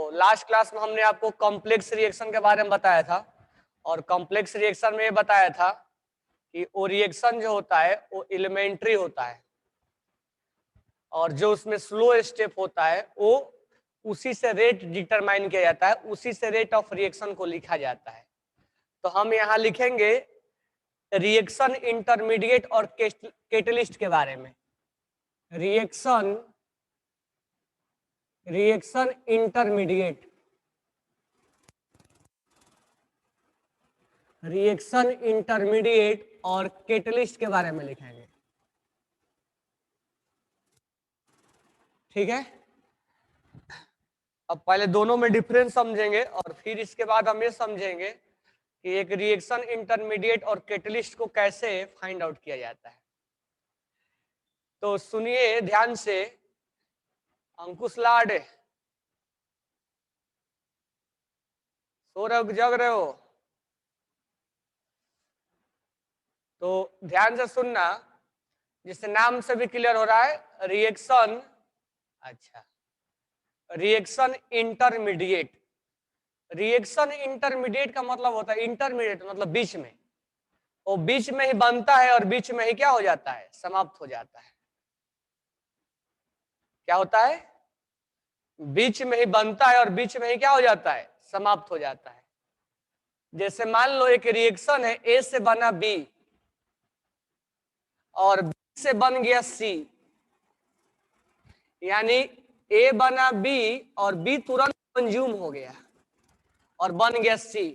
तो last class में हमने आपको कॉम्प्लेक्स रिएक्शन के बारे में बताया था, और कॉम्प्लेक्स रिएक्शन में ये बताया था कि वो रिएक्शन जो होता है वो एलिमेंट्री होता है, और जो उसमें स्लो स्टेप होता है वो उसी से रेट डिटरमाइन किया जाता है, उसी से रेट ऑफ रिएक्शन को लिखा जाता है। तो हम यहाँ लिखेंगे रिएक्शन इंटरमीडिएट और कैटलिस्ट के बारे में। रिएक्शन इंटरमीडिएट, रिएक्शन इंटरमीडिएट और कैटलिस्ट के बारे में लिखेंगे। ठीक है, अब पहले दोनों में डिफरेंस समझेंगे और फिर इसके बाद हम ये समझेंगे कि एक रिएक्शन इंटरमीडिएट और कैटलिस्ट को कैसे फाइंड आउट किया जाता है। तो सुनिए ध्यान से, अंकुश लाड, सो रहे हो, जग रहे हो? तो ध्यान से सुनना, जिससे नाम से भी क्लियर हो रहा है, रिएक्शन, अच्छा, रिएक्शन इंटरमीडिएट। रिएक्शन इंटरमीडिएट का मतलब होता है, इंटरमीडिएट मतलब बीच में, वो बीच में ही बनता है और बीच में ही क्या हो जाता है, समाप्त हो जाता है। क्या होता है? बीच में ही बनता है और बीच में ही क्या हो जाता है, समाप्त हो जाता है। जैसे मान लो एक रिएक्शन है, ए से बना बी और बी से बन गया सी, यानी ए बना बी और बी तुरंत कंज्यूम हो गया और बन गया सी,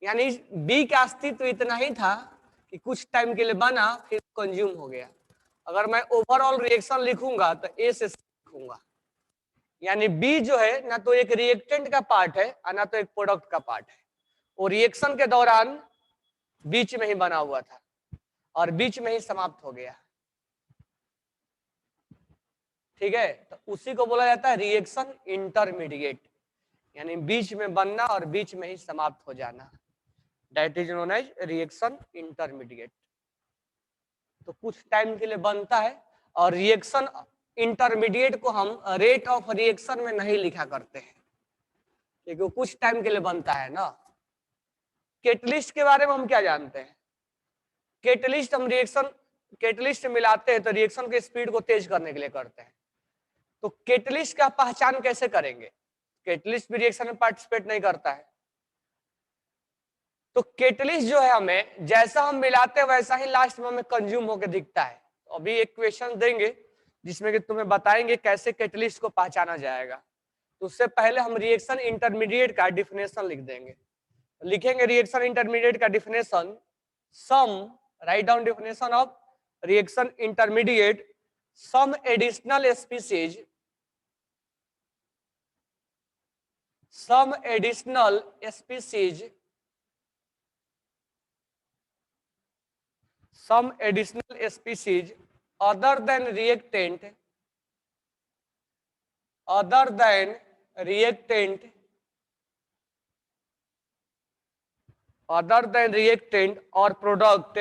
यानी बी का अस्तित्व इतना ही था कि कुछ टाइम के लिए बना फिर कंज्यूम हो गया। अगर मैं ओवरऑल रिएक्शन लिखूंगा तो ए से लिखूंगा, यानी बी जो है ना तो एक रिएक्टेंट का पार्ट है और ना तो एक प्रोडक्ट का पार्ट है। वो रिएक्शन के दौरान बीच में ही बना हुआ था और बीच में ही समाप्त हो गया। ठीक है, तो उसी को बोला जाता है रिएक्शन इंटरमीडिएट, यानी बीच में बनना और बीच में ही समाप्त हो जाना, that is known as reaction intermediate. तो कुछ टाइम के लिए बनता है, और रिएक्शन इंटरमीडिएट को हम रेट ऑफ रिएक्शन में नहीं लिखा करते हैं क्योंकि वो कुछ टाइम के लिए बनता है ना। कैटलिस्ट के बारे में हम क्या जानते हैं? कैटलिस्ट हम रिएक्शन, कैटलिस्ट मिलाते हैं तो रिएक्शन के स्पीड को तेज करने के लिए करते हैं। तो कैटलिस्ट का पहचान कैसे करेंगे? कैटलिस्ट भी रिएक्शन में पार्टिसिपेट नहीं करता है। तो कैटलिस्ट जो है हमें जैसा हम मिलाते हैं वैसा ही लास्ट में हमें कंज्यूम होकर दिखता है। तो अभी एक क्वेश्चन देंगे जिसमें कि तुम्हें बताएंगे कैसे कैटलिस्ट को पहचाना जाएगा। तो उससे पहले हम रिएक्शन इंटरमीडिएट का डिफिनेशन लिख देंगे। लिखेंगे रिएक्शन इंटरमीडिएट का definition, some, write down definition of reaction intermediate, some additional species, some additional species, some additional species other than reactant, other than reactant, other than reactant or product,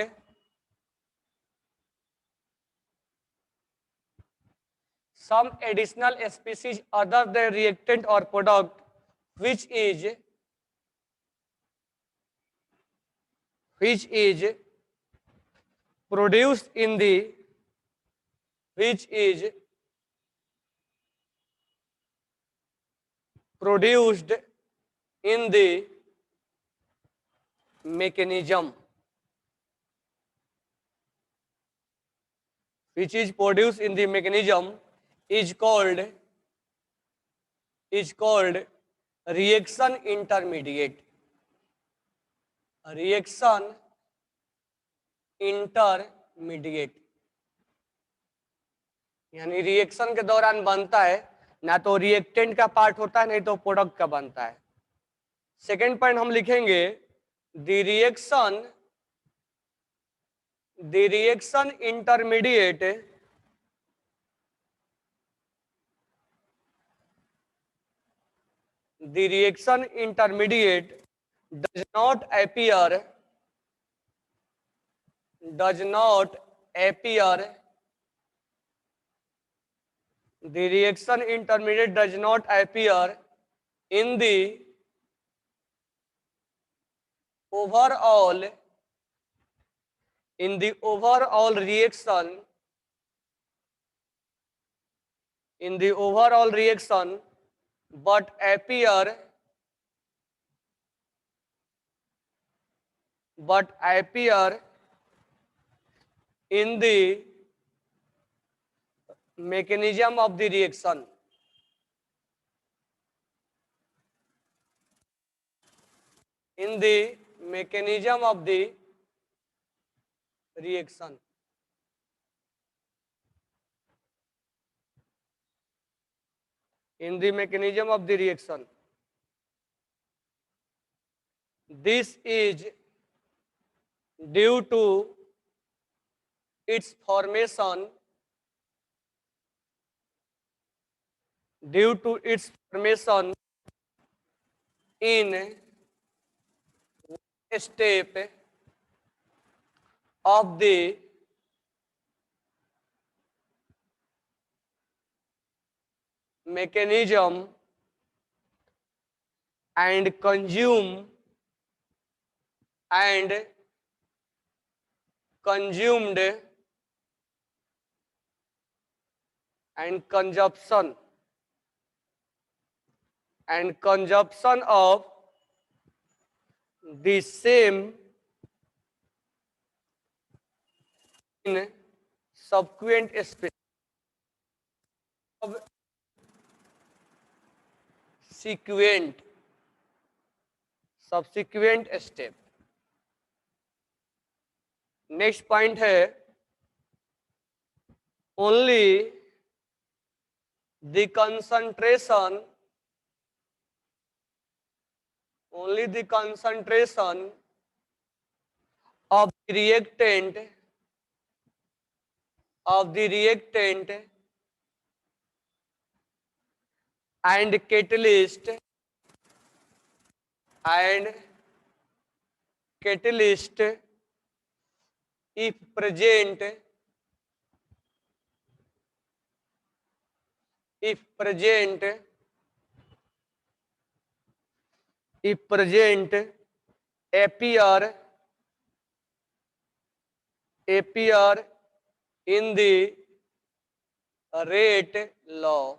some additional species other than reactant or product which is produced in the, which is produced in the mechanism, which is produced in the mechanism is called reaction intermediate, reaction intermediate, यानी reaction के दौरान बनता है, ना तो reactant का part होता है नहीं तो प्रोडक्ट का बनता है। सेकेंड पॉइंट हम लिखेंगे the reaction intermediate, the reaction intermediate does not appear, the reaction intermediate does not appear in the overall reaction, but appear in the mechanism of the reaction. In the mechanism of the reaction. In the mechanism of the reaction. This is due to its formation in step of the mechanism and consumed and consumption of the same in subsequent species. subsequent step. Next point है only the concentration of the reactant and catalyst if present appear in the rate law.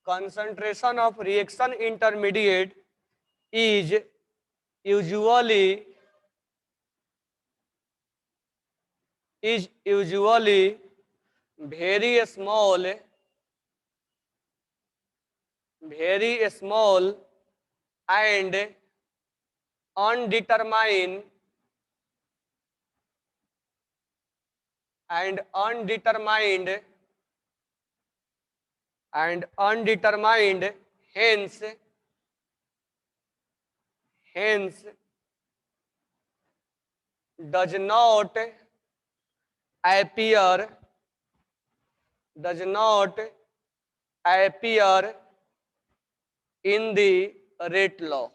Concentration of reaction intermediate is usually very small and undetermined hence does not appear in the rate law.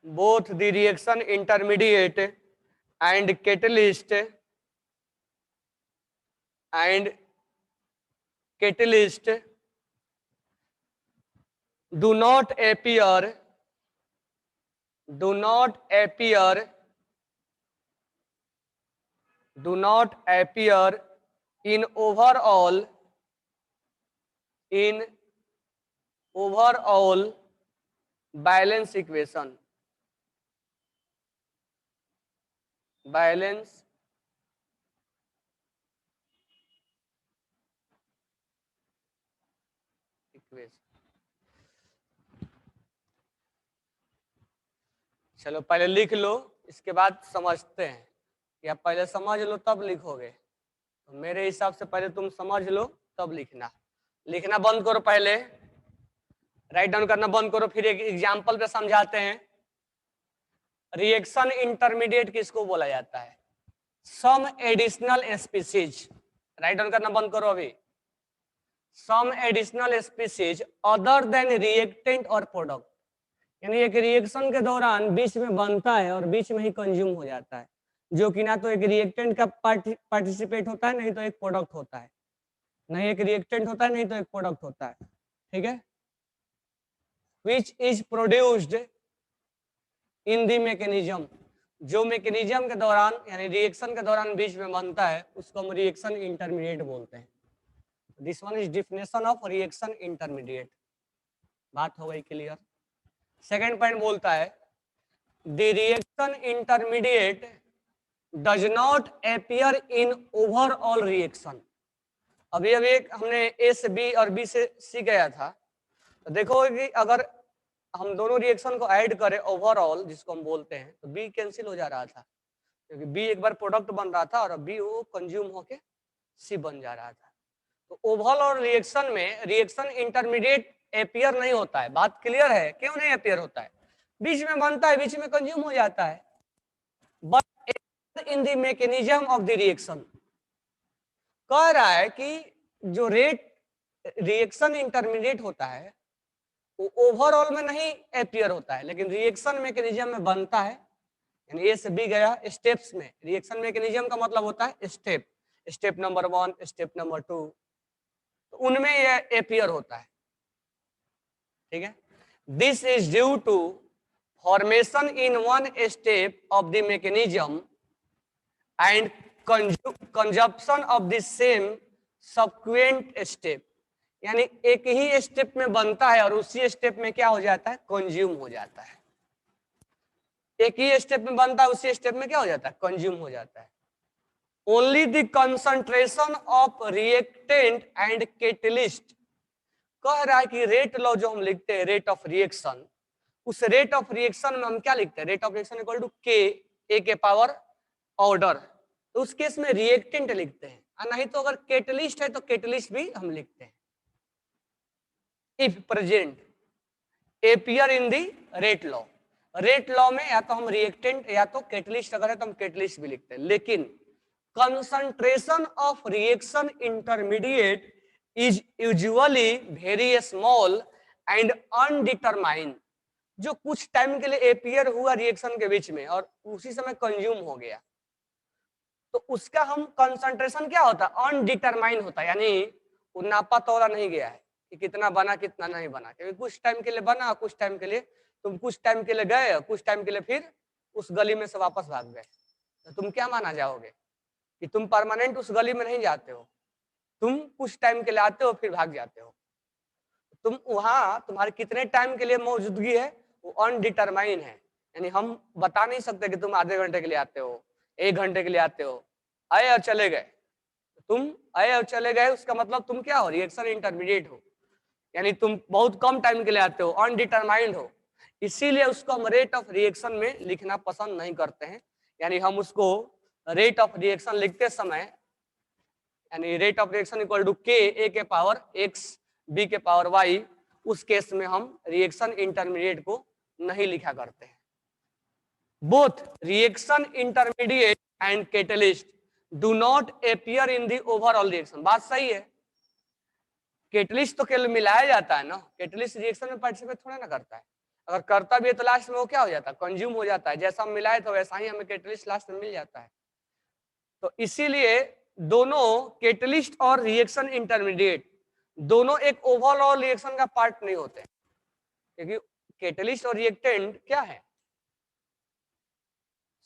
Both the reaction intermediate and catalyst do not appear in overall balance equation. चलो पहले लिख लो, इसके बाद समझते हैं, या पहले समझ लो तब लिखोगे? तो मेरे हिसाब से पहले तुम समझ लो तब लिखना। लिखना बंद करो, पहले राइट डाउन करना बंद करो, फिर एक एग्जाम्पल पे समझाते हैं। रिएक्शन इंटरमीडिएट किसको बोला जाता है? Some additional species, write down करना बंद करो अभी। Some additional species other than reactant और प्रोडक्ट, यानी एक रिएक्शन के दौरान बीच में बनता है और बीच में ही कंज्यूम हो जाता है, जो कि ना तो एक रिएक्टेंट का पार्टिसिपेट होता है, नहीं तो एक प्रोडक्ट होता है, नहीं एक रिएक्टेंट होता है, नहीं तो एक प्रोडक्ट होता है, ठीक है। Which is produced in the mechanism, जो मैकेनिज्म के दौरान यानी रिएक्शन के दौरान बीच में बनता है उसको हम रिएक्शन इंटरमीडिएट बोलते हैं। This one is definition of reaction intermediate. बात हो गई क्लियर? सेकेंड पॉइंट बोलता है the reaction intermediate does not appear in overall reaction. अभी हमने ए से बी और बी से सी गया था, तो देखो कि अगर हम दोनों रिएक्शन को ऐड करें ओवरऑल जिसको हम बोलते हैं, तो बी कैंसिल हो जा रहा था, क्योंकि बी एक बार प्रोडक्ट बन रहा था और बी वो कंज्यूम होके सी बन जा रहा था। तो ओवरऑल रिएक्शन में रिएक्शन इंटरमीडिएट अपीयर नहीं होता है। बात क्लियर है? क्यों नहीं अपीयर होता है? बीच में बनता है, बीच में कंज्यूम हो जाता है, but in the mechanism of the reaction. कह रहा है कि जो रेट रिएक्शन इंटरमीडिएट होता है वो ओवरऑल में नहीं अपीयर होता है, लेकिन रिएक्शन मैकेनिज्म में बनता है। यानी ए से बी गया स्टेप्स में, रिएक्शन मैकेनिज्म का मतलब होता है step, step number 1, step number 2, तो उनमें ये अपीयर होता है, ठीक है। This is due to formation in one step of the mechanism and consumption of the same subsequent step, यानी एक ही स्टेप में बनता है और उसी स्टेप में क्या हो जाता है? कंज्यूम हो जाता है। एक ही स्टेप में बनता है, उसी स्टेप में क्या हो जाता है? कंज्यूम हो जाता है। Only the concentration of reactant and catalyst, कह रहा है कि रेट लॉ जो हम लिखते हैं रेट ऑफ रिएक्शन, उस रेट ऑफ रिएक्शन में हम क्या लिखते हैं? Rate of reaction equal to के ए के पावर ऑर्डर, तो उस केस में रिएक्टेंट लिखते हैं, और नहीं तो अगर कैटलिस्ट है तो कैटलिस्ट भी हम लिखते हैं। If present appear in the rate law, rate law में या तो हम रिएक्टेंट या तो कैटलिस्ट अगर है तो हम कैटलिस्ट भी लिखते हैं, लेकिन concentration of reaction intermediate is usually very small and undetermined, जो कुछ टाइम के लिए अपीयर हुआ रिएक्शन के बीच में और उसी समय कंज्यूम हो गया, तो उसका हम कंसंट्रेशन क्या होता है? अनडिटरमाइंड होता है, यानी वो नापा तोला नहीं गया है कि कितना बना कितना नहीं बना, क्योंकि कुछ टाइम के लिए बना, कुछ टाइम के लिए तुम कुछ टाइम के लिए गए, कुछ टाइम के लिए फिर उस गली में से वापस भाग गए, तो तुम क्या माना जाओगे कि तुम परमानेंट उस गली में नहीं जाते हो, तुम कुछ टाइम के लिए आते हो फिर भाग जाते हो। तुम वहां तुम्हारे कितने टाइम के लिए मौजूदगी है वो अनडिटरमाइन है, यानी हम बता नहीं सकते कि तुम आधे घंटे के लिए आते हो, 1 घंटे के लिए आते हो, आए और चले गए। तुम आए और चले गए उसका मतलब तुम क्या हो? रिएक्शन इंटरमीडिएट हो, यानी तुम बहुत कम टाइम के लिए आते हो, अनडिटरमाइंड हो, इसीलिए उसको हम रेट ऑफ रिएक्शन में लिखना पसंद नहीं करते हैं। यानी हम उसको रेट ऑफ रिएक्शन लिखते समय, यानी rate of reaction equal to के ए के पावर एक्स बी के पावर वाई, उस केस में हम रिएक्शन इंटरमीडिएट को नहीं लिखा करते हैं। Both reaction intermediate and catalyst do not appear in the overall reaction. बात सही है, कैटलिस्ट तो केवल मिलाया जाता है ना, कैटलिस्ट रिएक्शन में पार्टिसिपेट थोड़ा ना करता है, अगर करता भी है तो लास्ट में वो क्या हो जाता है? कंज्यूम हो जाता है, जैसा हम मिलाए तो वैसा ही हमें कैटलिस्ट लास्ट में मिल जाता है। तो इसीलिए दोनों कैटलिस्ट और रिएक्शन इंटरमीडिएट दोनों एक ओवरऑल रिएक्शन का पार्ट नहीं होते, क्योंकि कैटलिस्ट और रिएक्टेंट क्या है?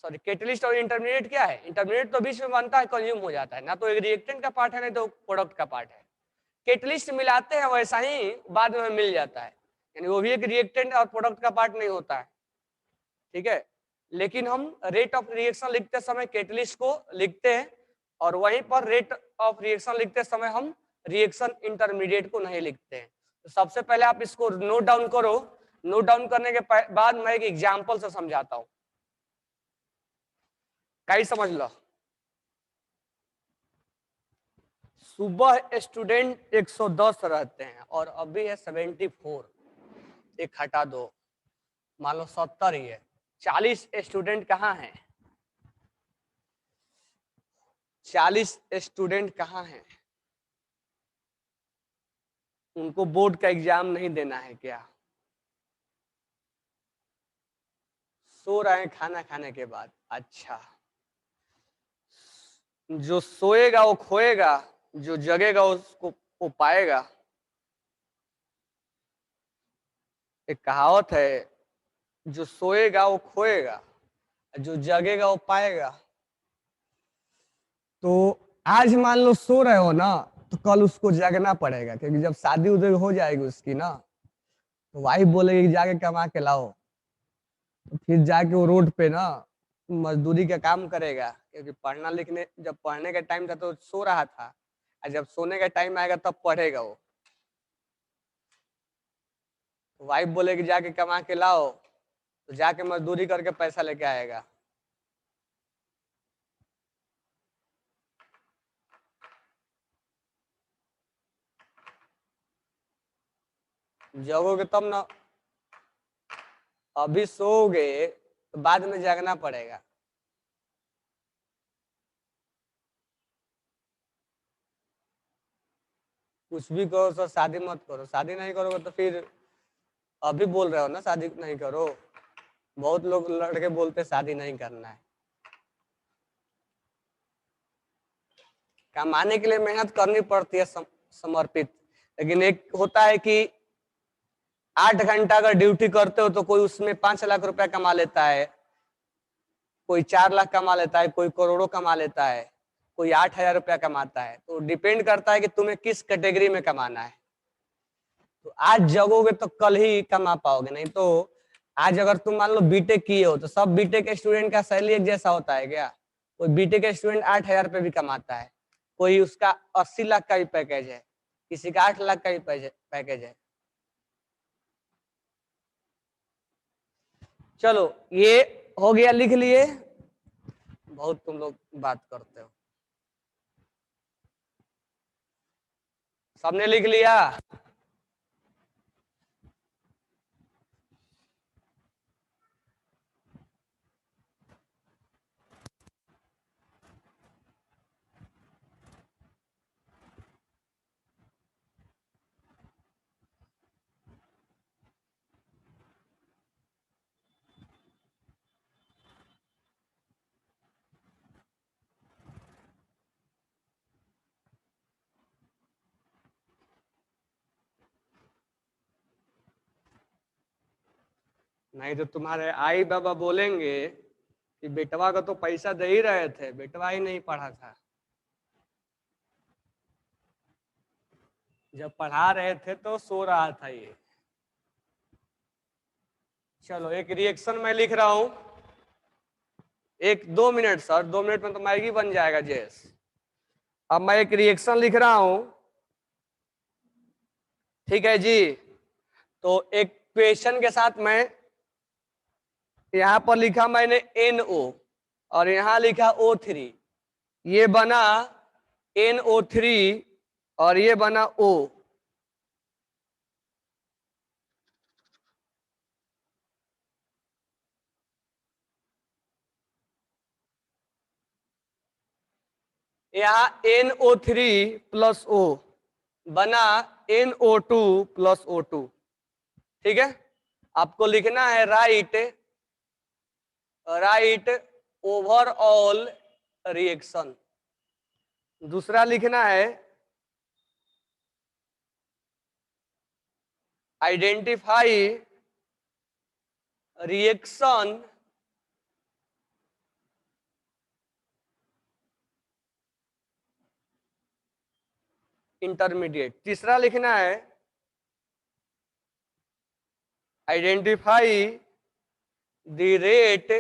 सॉरी, कैटलिस्ट और इंटरमीडिएट क्या है? इंटरमीडिएट तो बीच में बनता है, कंज्यूम हो जाता है, ना तो एक रिएक्टेंट का पार्ट है नहीं तो प्रोडक्ट का पार्ट है। कैटलिस्ट मिलाते हैं वैसा ही बाद में मिल जाता है, यानी वो भी एक रिएक्टेंट और प्रोडक्ट का पार्ट नहीं होता है, ठीक है। लेकिन हम रेट ऑफ रिएक्शन लिखते समय कैटलिस्ट को लिखते हैं और वहीं पर रेट ऑफ रिएक्शन लिखते समय हम रिएक्शन इंटरमीडिएट को नहीं लिखते हैं। तो तो सबसे पहले आप इसको नोट डाउन करो। नोट डाउन करने के बाद मैं एक एग्जांपल से समझाता हूं, कई समझ लो। सुबह स्टूडेंट 110 रहते हैं और अभी है 74, एक हटा दो, मान लो 70 ही है। 40 स्टूडेंट कहाँ हैं? 40 स्टूडेंट कहाँ हैं? उनको बोर्ड का एग्जाम नहीं देना है क्या? सो रहे हैं खाना खाने के बाद। अच्छा, जो सोएगा वो खोएगा, जो जगेगा उसको वो पाएगा। एक कहावत है, जो सोएगा वो खोएगा, जो जगेगा वो पाएगा। तो आज मान लो सो रहे हो ना, तो कल उसको जगना पड़ेगा, क्योंकि जब शादी उदी हो जाएगी उसकी ना, तो वाइफ बोलेगी कि जाके कमा के लाओ। तो फिर जाके वो रोड पे ना मजदूरी का काम करेगा, क्योंकि पढ़ना लिखने, जब पढ़ने का टाइम था तो सो रहा था, और जब सोने का टाइम आएगा तब पढ़ेगा वो। तो वाइफ बोलेगी जाके कमा के लाओ, तो जाके मजदूरी करके पैसा लेके आएगा। जगोगे तब ना, अभी सोओगे तो बाद में जागना पड़ेगा। कुछ भी करो तो शादी मत करो, शादी नहीं करोगे तो फिर अभी बोल रहे हो ना शादी नहीं करो। बहुत लोग लड़के बोलते शादी नहीं करना है। कमाने के लिए मेहनत करनी पड़ती है, समर्पित। लेकिन एक होता है कि 8 घंटा अगर ड्यूटी करते हो तो कोई उसमें 5 लाख रुपया कमा लेता है, कोई 4 लाख कमा लेता है, कोई करोड़ों कमा लेता है, कोई 8 हजार रुपया कमाता है। तो डिपेंड करता है कि तुम्हें किस कैटेगरी में कमाना है। तो आज जगोगे तो कल ही कमा पाओगे, नहीं तो आज अगर तुम मान लो बीटेक किए हो तो सब बीटेक स्टूडेंट का सैलरी एक जैसा होता है क्या? कोई बीटेक स्टूडेंट 8 हजार रुपये भी कमाता है, कोई उसका 80 लाख का भी पैकेज है, किसी का 8 लाख का भी पैकेज है। चलो ये हो गया, लिख लिए। बहुत तुम लोग बात करते हो। सबने लिख लिया? नहीं तो तुम्हारे आई बाबा बोलेंगे कि बेटवा का तो पैसा दे ही रहे थे, बेटवा ही नहीं पढ़ा था। जब पढ़ा रहे थे तो सो रहा था ये। चलो एक रिएक्शन मैं लिख रहा हूं, 1-2 मिनट सर, 2 मिनट में तो मैगी बन जाएगा जेस। अब मैं एक रिएक्शन लिख रहा हूं, ठीक है जी। तो एक क्वेश्चन के साथ मैं यहां पर लिखा मैंने NO और यहां लिखा O3, ये बना NO3 और ये बना O। यहाँ NO3 प्लस O बना NO2 प्लस O2। ठीक है, आपको लिखना है राइट ओवरऑल रिएक्शन। दूसरा लिखना है आइडेंटिफाई रिएक्शन इंटरमीडिएट। तीसरा लिखना है identify the rate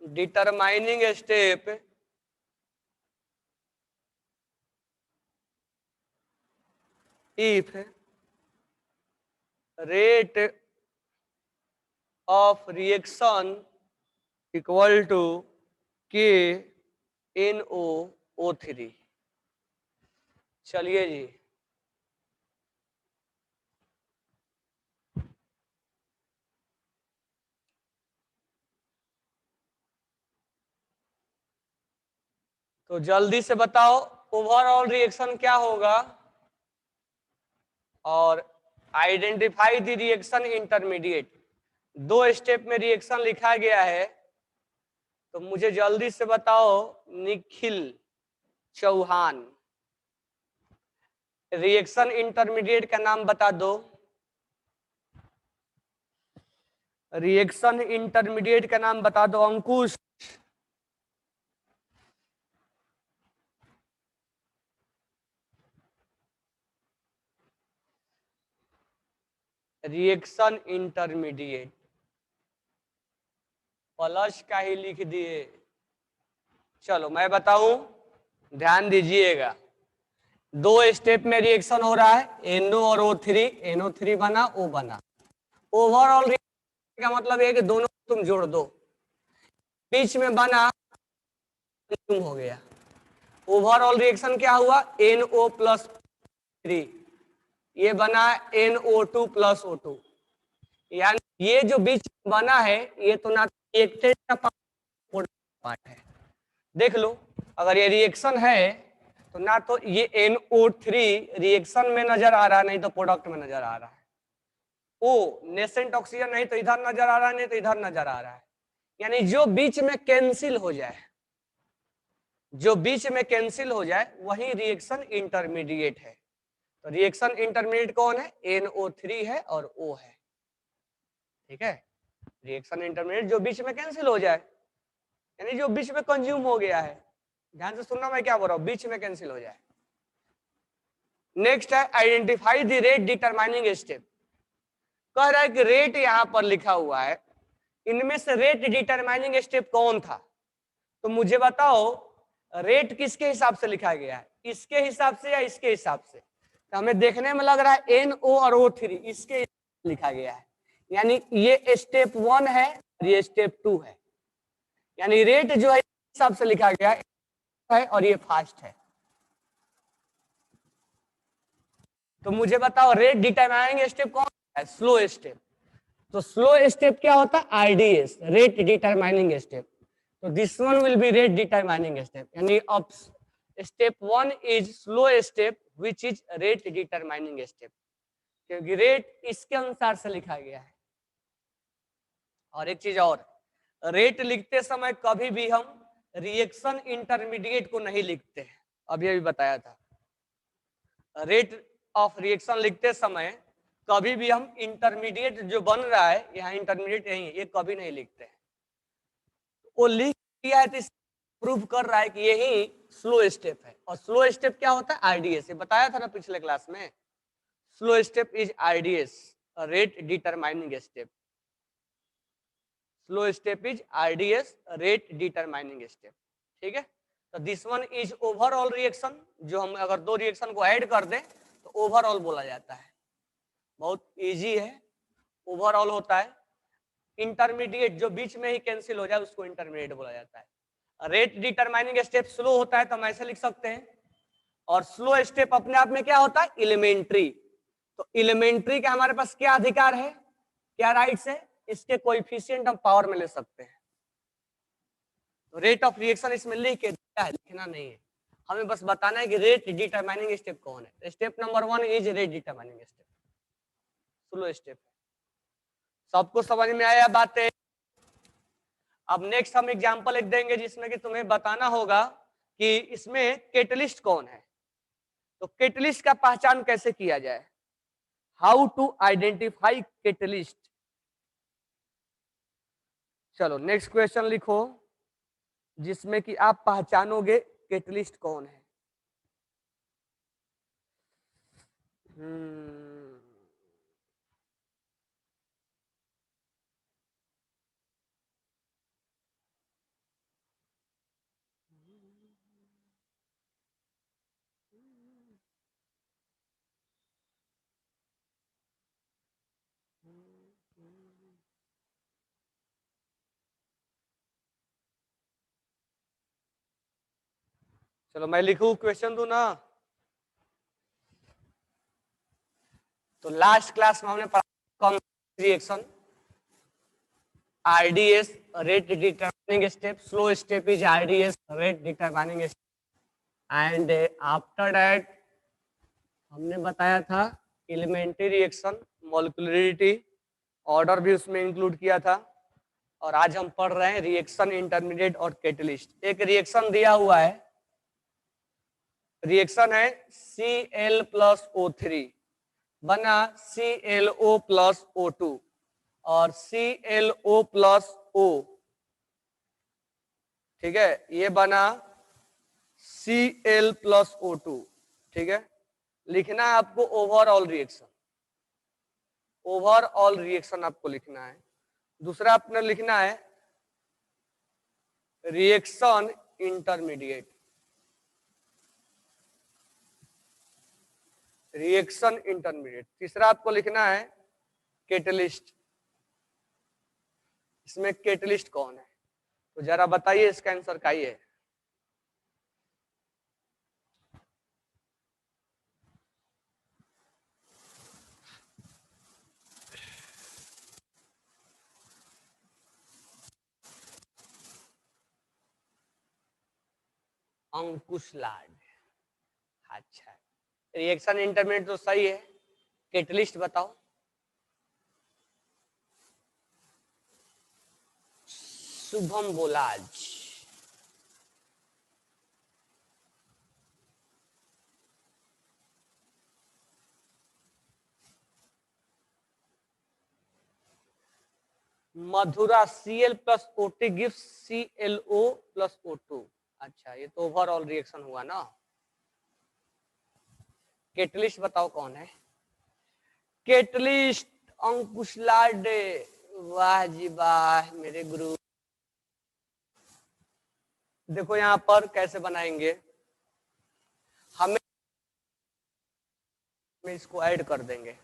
determining step if rate of reaction equal to KNOO3। चलिए जी, तो जल्दी से बताओ ओवरऑल रिएक्शन क्या होगा और आइडेंटिफाई द रिएक्शन इंटरमीडिएट। दो स्टेप में रिएक्शन लिखा गया है, तो मुझे जल्दी से बताओ निखिल चौहान, रिएक्शन इंटरमीडिएट का नाम बता दो। रिएक्शन इंटरमीडिएट का नाम बता दो अंकुश। रिएक्शन इंटरमीडिएट प्लस का ही लिख दिए। चलो मैं बताऊं, ध्यान दीजिएगा। दो स्टेप में रिएक्शन हो रहा है, NO और O3, NO3 बना, O बना। ओवरऑल रिएक्शन का मतलब है कि दोनों तुम जोड़ दो, बीच में बना हो गया। ओवरऑल रिएक्शन क्या हुआ, NO+3, ये बना NO2 + O2। यानी ये जो बीच बना है ये तो ना रिएक्टेंट का पार्ट है। देख लो, अगर ये रिएक्शन है तो ना तो ये NO3 रिएक्शन में नजर आ रहा है, नहीं तो प्रोडक्ट में नजर आ रहा है। ओ नेसेंट ऑक्सीजन नहीं तो इधर नजर आ रहा है, नहीं तो इधर नजर आ रहा है। यानी जो बीच में कैंसिल हो जाए, जो बीच में कैंसिल हो जाए वही रिएक्शन इंटरमीडिएट है। तो रिएक्शन इंटरमीडिएट कौन है, NO3 है और O है। ठीक है, रिएक्शन इंटरमीडिएट जो बीच में कैंसिल हो जाए, यानी जो बीच में कंज्यूम हो गया है। ध्यान से सुनना मैं क्या बोल रहा हूं, बीच में कैंसिल हो जाए। नेक्स्ट है identify the rate determining step. कह रहा है कि रेट यहां पर लिखा हुआ है, इनमें से रेट डिटरमाइनिंग स्टेप कौन था। तो मुझे बताओ रेट किसके हिसाब से लिखा गया है, इसके हिसाब से या इसके हिसाब से। तो हमें देखने में लग रहा है NO और O3 इसके लिखा गया है, यानी ये स्टेप 1 है, ये स्टेप 2 है। यानी रेट जो है हिसाब से लिखा गया है और ये फास्ट है। तो मुझे बताओ रेट डिटरमाइनिंग स्टेप कौन है, स्लो स्टेप। तो स्लो स्टेप क्या होता है, RDS, रेट डिटरमाइनिंग स्टेप। तो this one will be rate determining step, यानी अब step 1 is slow step which is rate determining step, क्योंकि रेट इसके अनुसार से लिखा गया है। और एक चीज और, रेट लिखते समय कभी भी हम रिएक्शन इंटरमीडिएट को नहीं लिखते हैं, अभी अभी बताया था। रेट ऑफ रिएक्शन लिखते समय कभी भी हम इंटरमीडिएट जो बन रहा है, यहाँ इंटरमीडिएट नहीं है, ये कभी नहीं लिखते हैं। वो लिख दिया है तो प्रूव कर रहा है कि यही स्लो स्टेप है। और स्लो स्टेप क्या होता है, RDS, ये बताया था ना पिछले क्लास में। Slow step is RDS, rate determining step. Slow step is RDS, rate determining step. ठीक है, तो this one is overall reaction. जो हम अगर दो रिएक्शन को ऐड कर दें तो ओवरऑल बोला जाता है, बहुत इजी है, ओवरऑल होता है। इंटरमीडिएट जो बीच में ही कैंसिल हो जाए उसको इंटरमीडिएट बोला जाता है। रेट डिटरमाइनिंग स्टेप स्लो होता है तो हम ऐसे लिख सकते हैं। और स्लो स्टेप अपने आप में क्या होता है, एलिमेंट्री। तो एलिमेंट्री का हमारे पास क्या अधिकार है, क्या राइट्स है, इसके कोएफिशिएंट हम पावर में ले सकते हैं। तो रेट ऑफ रिएक्शन इसमें लिख के दिया है, लिखना नहीं है, हमें बस बताना है कि रेट डिटरमाइनिंग स्टेप कौन है। Step number 1 is rate determining step, slow step. सबको समझ में आया बातें। अब नेक्स्ट हम एग्जांपल लिख देंगे जिसमें कि तुम्हें बताना होगा कि इसमें कैटलिस्ट कौन है। तो कैटलिस्ट का पहचान कैसे किया जाए, हाउ टू आइडेंटिफाई कैटलिस्ट। चलो नेक्स्ट क्वेश्चन लिखो जिसमें कि आप पहचानोगे कैटलिस्ट कौन है। चलो मैं लिखूं, क्वेश्चन दूं ना। तो लास्ट क्लास में हमने पढ़ा कौन reaction, RDS rate determining step, slow step is RDS rate determining step, and after that हमने बताया था एलिमेंट्री रिएक्शन, मॉलिक्यूलरिटी, ऑर्डर भी उसमें इंक्लूड किया था। और आज हम पढ़ रहे हैं रिएक्शन इंटरमीडिएट और कैटलिस्ट। एक रिएक्शन दिया हुआ है, रिएक्शन है Cl प्लस O3 बना ClO प्लस O2 और ClO प्लस O, ठीक है, ये बना Cl प्लस O2, ठीक है। लिखना है आपको ओवरऑल रिएक्शन, ओवरऑल रिएक्शन आपको लिखना है। दूसरा आपने लिखना है रिएक्शन इंटरमीडिएट, रिएक्शन इंटरमीडिएट। तीसरा आपको लिखना है कैटलिस्ट, इसमें कैटलिस्ट कौन है, तो जरा बताइए इसका आंसर क्या है। अंकुश लाड, अच्छा, रिएक्शन इंटरमीडिएट तो सही है, कैटलिस्ट बताओ। शुभम बोलाज, मधुरा Cl plus OT gives ClO plus O2। अच्छा, ये तो ओवरऑल रिएक्शन हुआ ना। कैटलिस्ट बताओ कौन है। कैटलिस्ट अंकुश लाडे, वाह जी वाह मेरे गुरु। देखो यहाँ पर कैसे बनाएंगे, हमें इसको ऐड कर देंगे।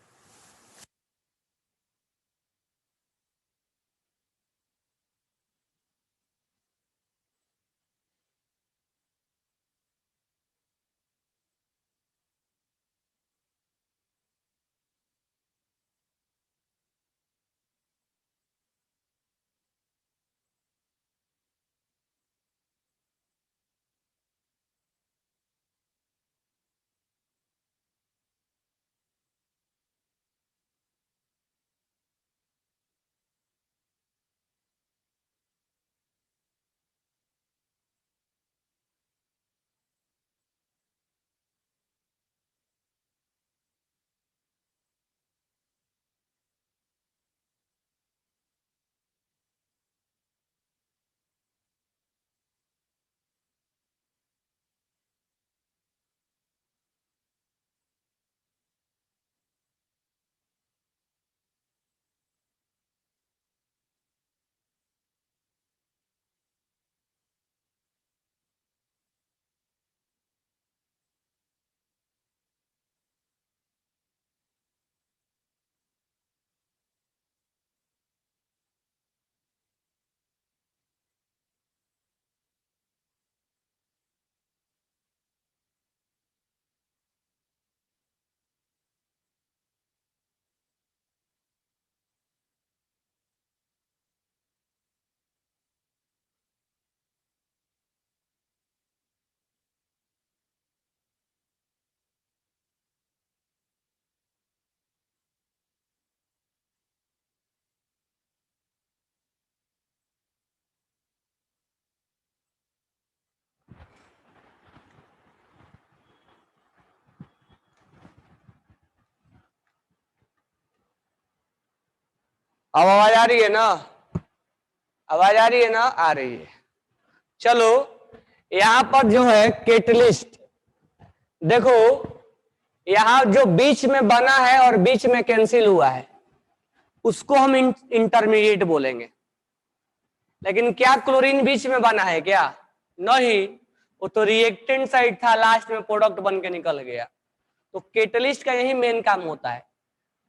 अब आवाज आ रही है ना, आवाज आ रही है ना, आ रही है। चलो यहां पर जो है कैटलिस्ट, देखो यहां जो बीच में बना है और बीच में कैंसिल हुआ है उसको हम इंटरमीडिएट बोलेंगे। लेकिन क्या क्लोरीन बीच में बना है क्या, नहीं, वो तो रिएक्टेंट साइड था, लास्ट में प्रोडक्ट बन के निकल गया। तो कैटलिस्ट का यही मेन काम होता है।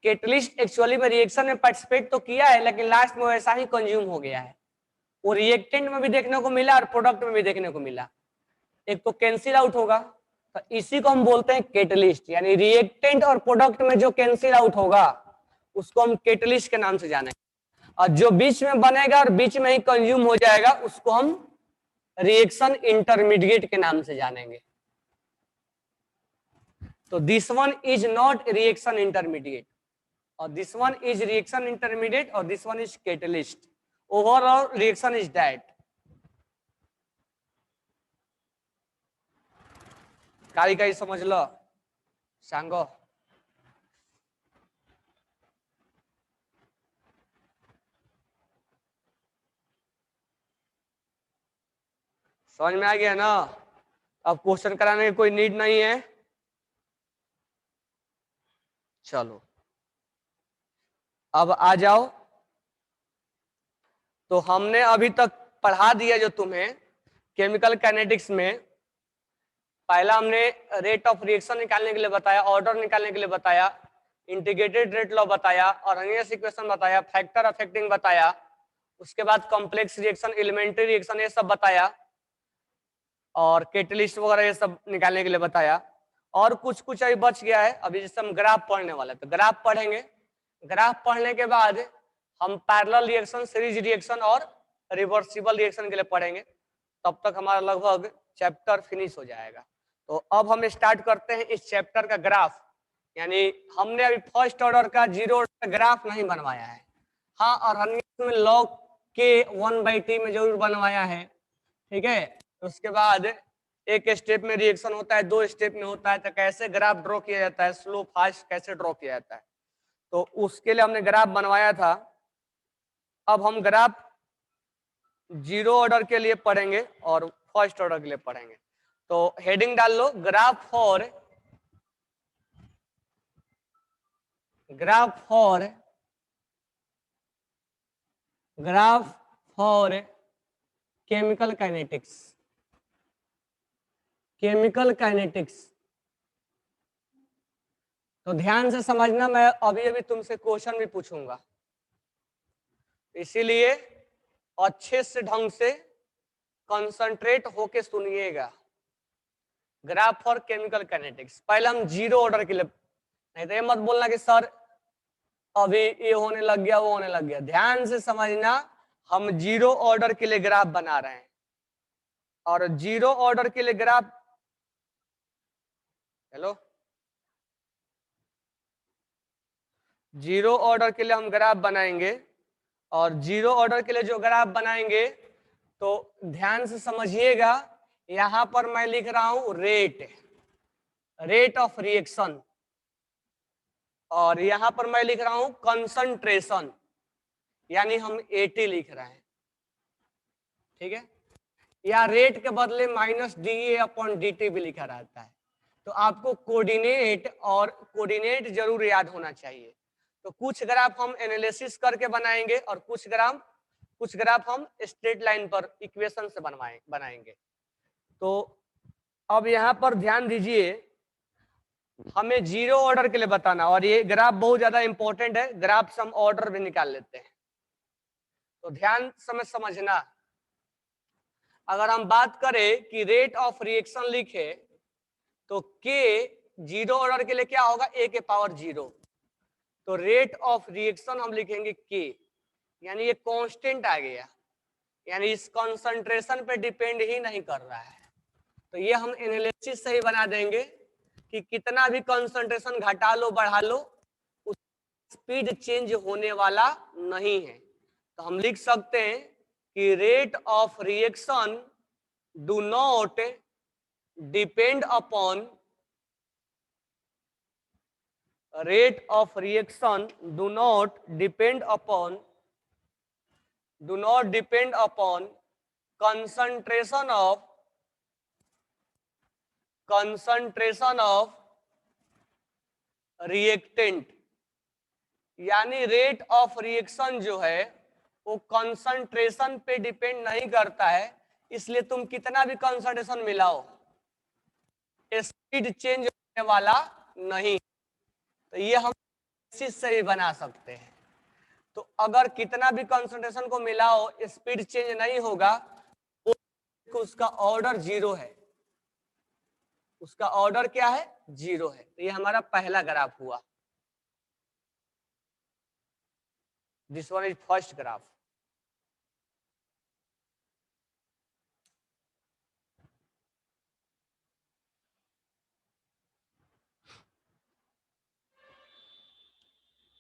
कैटलिस्ट एक्चुअली में रिएक्शन में पार्टिसिपेट तो किया है लेकिन लास्ट में वैसा ही कंज्यूम हो गया है। वो रिएक्टेंट में भी देखने को मिला और प्रोडक्ट में भी देखने को मिला। एक तो कैंसिल आउट होगा, तो इसी को हम बोलते हैं कैटलिस्ट, यानी रिएक्टेंट और प्रोडक्ट में जो कैंसिल आउट होगा उसको हम कैटलिस्ट के नाम से जानेंगे, और जो बीच में बनेगा और बीच में ही कंज्यूम हो जाएगा उसको हम रिएक्शन इंटरमीडिएट के नाम से जानेंगे। तो this one is not reaction intermediate, और this one is reaction intermediate, और this one is catalyst. Overall reaction is that. काई काई समझ लो सांगो। समझ में आ गया ना? अब क्वेश्चन कराने की कोई नीड नहीं है। चलो अब आ जाओ। तो हमने अभी तक पढ़ा दिया जो तुम्हें केमिकल काइनेटिक्स में, पहला हमने रेट ऑफ रिएक्शन निकालने के लिए बताया, ऑर्डर निकालने के लिए बताया, इंटीग्रेटेड रेट लॉ बताया, और अर्नस्ट इक्वेशन बताया, फैक्टर अफेक्टिंग बताया, उसके बाद कॉम्प्लेक्स रिएक्शन, एलिमेंट्री रिएक्शन, ये सब बताया, और कैटलिस्ट वगैरह ये सब निकालने के लिए बताया। और कुछ कुछ अभी बच गया है। अभी जैसे हम ग्राफ पढ़ने वाले, तो ग्राफ पढ़ेंगे। ग्राफ पढ़ने के बाद हम पैरेलल रिएक्शन, सीरीज रिएक्शन और रिवर्सिबल रिएक्शन के लिए पढ़ेंगे। तब तक हमारा लगभग चैप्टर फिनिश हो जाएगा। तो अब हम स्टार्ट करते हैं इस चैप्टर का ग्राफ। यानी हमने अभी फर्स्ट ऑर्डर का जीरो ऑर्डर का ग्राफ नहीं बनवाया है। हाँ, और हमने में log के 1/t में जरूर बनवाया है। ठीक है, उसके बाद एक स्टेप में रिएक्शन होता है, 2 स्टेप में होता है, तो कैसे ग्राफ ड्रॉ किया जाता है, स्लो फास्ट कैसे ड्रॉ किया जाता है, तो उसके लिए हमने ग्राफ बनवाया था। अब हम ग्राफ जीरो ऑर्डर के लिए पढ़ेंगे और फर्स्ट ऑर्डर के लिए पढ़ेंगे। तो हेडिंग डाल लो, graph for chemical kinetics. Chemical kinetics तो ध्यान से समझना, मैं अभी अभी तुमसे क्वेश्चन भी पूछूंगा, इसीलिए अच्छे से ढंग से कंसंट्रेट होके सुनिएगा। ग्राफ फॉर केमिकल काइनेटिक्स, पहले हम जीरो ऑर्डर के लिए, नहीं तो ये मत बोलना कि सर अभी ये होने लग गया वो होने लग गया। ध्यान से समझना, हम जीरो ऑर्डर के लिए ग्राफ बना रहे हैं, और जीरो ऑर्डर के लिए ग्राफ, हेलो, जीरो ऑर्डर के लिए हम ग्राफ बनाएंगे, और जीरो ऑर्डर के लिए जो ग्राफ बनाएंगे तो ध्यान से समझिएगा। यहां पर मैं लिख रहा हूं रेट ऑफ रिएक्शन, और यहां पर मैं लिख रहा हूं कंसंट्रेशन, यानी हम AT लिख रहे हैं। ठीक है, या रेट के बदले -dA/dt भी लिखा रहता है। तो आपको कोऑर्डिनेट जरूर याद होना चाहिए। तो कुछ ग्राफ हम एनालिसिस करके बनाएंगे, और कुछ ग्राफ हम स्ट्रेट लाइन पर इक्वेशन से बनाएंगे। तो अब यहाँ पर ध्यान दीजिए, हमें जीरो ऑर्डर के लिए बताना, और ये ग्राफ बहुत ज्यादा इंपॉर्टेंट है। ग्राफ से हम ऑर्डर भी निकाल लेते हैं, तो ध्यान समझना। अगर हम बात करें कि रेट ऑफ रिएक्शन लिखे, तो के जीरो ऑर्डर के लिए क्या होगा, A⁴0। तो रेट ऑफ रिएक्शन हम लिखेंगे के, यानी ये कांस्टेंट आ गया, यानी इस कंसंट्रेशन पे डिपेंड ही नहीं कर रहा है। तो ये हम एनालिसिस से ही बना देंगे कि कितना भी कंसंट्रेशन घटा लो बढ़ा लो, उस स्पीड चेंज होने वाला नहीं है। तो हम लिख सकते हैं कि rate of reaction do not depend upon rate of reaction do not depend upon concentration of reactant, यानी रेट ऑफ रिएक्शन जो है वो कंसंट्रेशन पे डिपेंड नहीं करता है। इसलिए तुम कितना भी कंसंट्रेशन मिलाओ, स्पीड चेंज होने वाला नहीं। तो ये हम इस से भी बना सकते हैं। तो अगर कितना भी कंसंट्रेशन को मिलाओ स्पीड चेंज नहीं होगा, उसका ऑर्डर जीरो है। उसका ऑर्डर क्या है, 0 है। तो ये हमारा पहला ग्राफ हुआ, this one is first graph.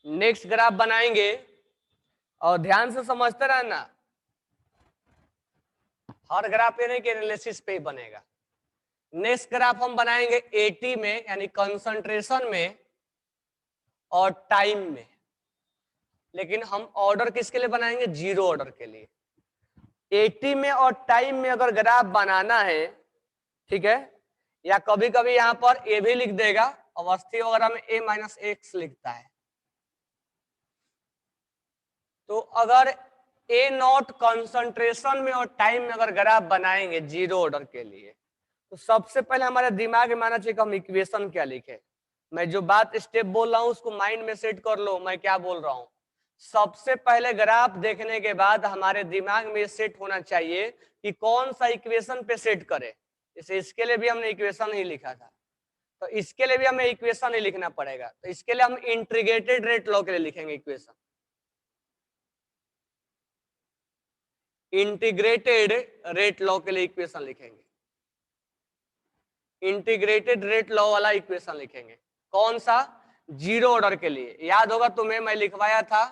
Next graph बनाएंगे और ध्यान से समझते रहना, हर ग्राफ ये नहीं कि एनालिसिस पे ही बनेगा। नेक्स्ट ग्राफ हम बनाएंगे 80 में, यानी कंसंट्रेशन में और टाइम में, लेकिन हम ऑर्डर किसके लिए बनाएंगे, 0 ऑर्डर के लिए। 80 में और टाइम में अगर ग्राफ बनाना है, ठीक है, या कभी कभी यहां पर ए भी लिख देगा, अवस्थी वगैरह में a-x लिखता है। तो अगर ए नॉट कंसंट्रेशन में और टाइम में अगर ग्राफ बनाएंगे 0 ऑर्डर के लिए, तो सबसे पहले हमारे दिमाग में आना चाहिए कि हम इक्वेशन क्या लिखे। मैं जो बात स्टेप बोल रहा हूं उसको माइंड में सेट कर लो, मैं क्या बोल रहा हूं। सबसे पहले ग्राफ देखने के बाद हमारे दिमाग में सेट होना चाहिए कि कौन सा इक्वेशन पे सेट करे। जैसे इसके लिए भी हमने इक्वेशन ही लिखा था, तो इसके लिए भी हमें इक्वेशन ही लिखना पड़ेगा। तो इसके लिए हम इंटीग्रेटेड रेट लॉ के लिए लिखेंगे इक्वेशन, इंटीग्रेटेड रेट लॉ के लिए इक्वेशन लिखेंगे, इंटीग्रेटेड रेट लॉ वाला इक्वेशन लिखेंगे। कौन सा, 0 ऑर्डर के लिए। याद होगा तुम्हें, मैं लिखवाया था,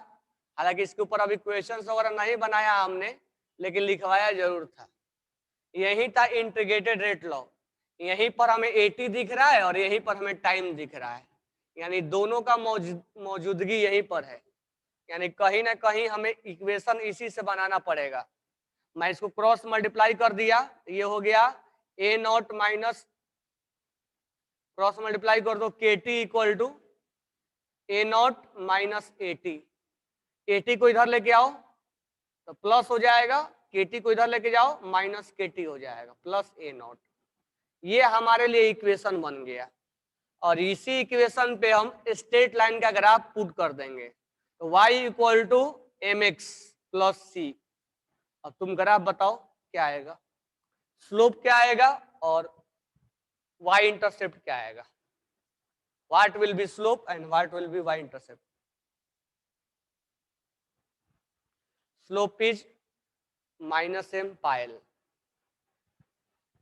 हालांकि इसके ऊपर अभी क्वेश्चंस वगैरह नहीं बनाया हमने, लेकिन लिखवाया जरूर था। यही था इंटीग्रेटेड रेट लॉ। यहीं पर हमें 80 दिख रहा है और यहीं पर हमें टाइम दिख रहा है, यानी दोनों का मौजूदगी यहीं पर है, यानी कहीं ना कहीं हमें इक्वेशन इसी से बनाना पड़ेगा। मैं इसको क्रॉस मल्टीप्लाई कर दिया, ये हो गया A naught minus, cross multiply कर दो, k t equal to A naught minus A t. K t को इधर लेके आओ तो प्लस हो जाएगा, के टी को इधर लेके जाओ माइनस के टी हो जाएगा, प्लस ए नॉट। ये हमारे लिए इक्वेशन बन गया, और इसी इक्वेशन पे हम स्ट्रेट लाइन का ग्राफ पुट कर देंगे। तो y equal to m x plus c. अब तुम ग्राफ बताओ क्या आएगा, स्लोप क्या आएगा और y इंटरसेप्ट क्या आएगा। What will be slope and what will be y intercept? Slope is minus m pi l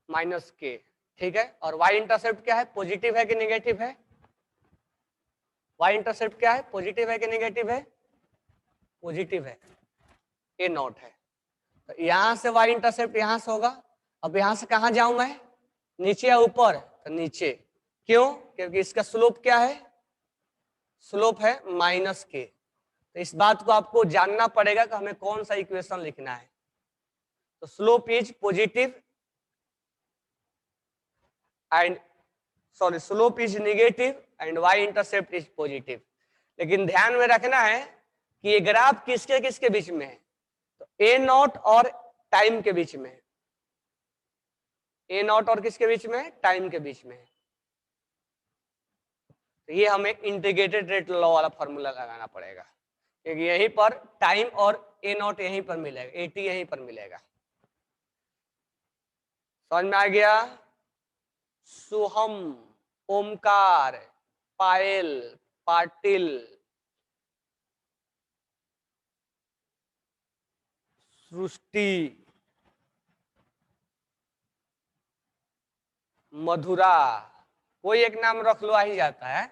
minus के, ठीक है। और y इंटरसेप्ट क्या है, पॉजिटिव है कि नेगेटिव है, y इंटरसेप्ट क्या है, पॉजिटिव है कि नेगेटिव है, पॉजिटिव है, ए नॉट है। तो यहां से y इंटरसेप्ट यहां से होगा। अब यहां से कहां जाऊं मैं, नीचे या ऊपर, तो नीचे। क्यों, क्योंकि इसका स्लोप क्या है, स्लोप है माइनस के। तो इस बात को आपको जानना पड़ेगा कि हमें कौन सा इक्वेशन लिखना है। तो slope is positive and sorry slope is negative and y intercept is positive. लेकिन ध्यान में रखना है कि ये ग्राफ किसके किसके बीच में है, तो ए नॉट और टाइम के बीच में है, ए नॉट और किसके बीच में है, टाइम के बीच में है। तो ये हमें इंटीग्रेटेड रेट लॉ वाला फॉर्मूला लगाना पड़ेगा, क्योंकि यहीं पर टाइम और ए नॉट यहीं पर मिलेगा, ए टी यहीं पर मिलेगा। समझ में आ गया। सुहम, ओमकार, पायल, पाटिल, सृष्टि, मधुरा, कोई एक नाम रख लो, आ ही जाता है।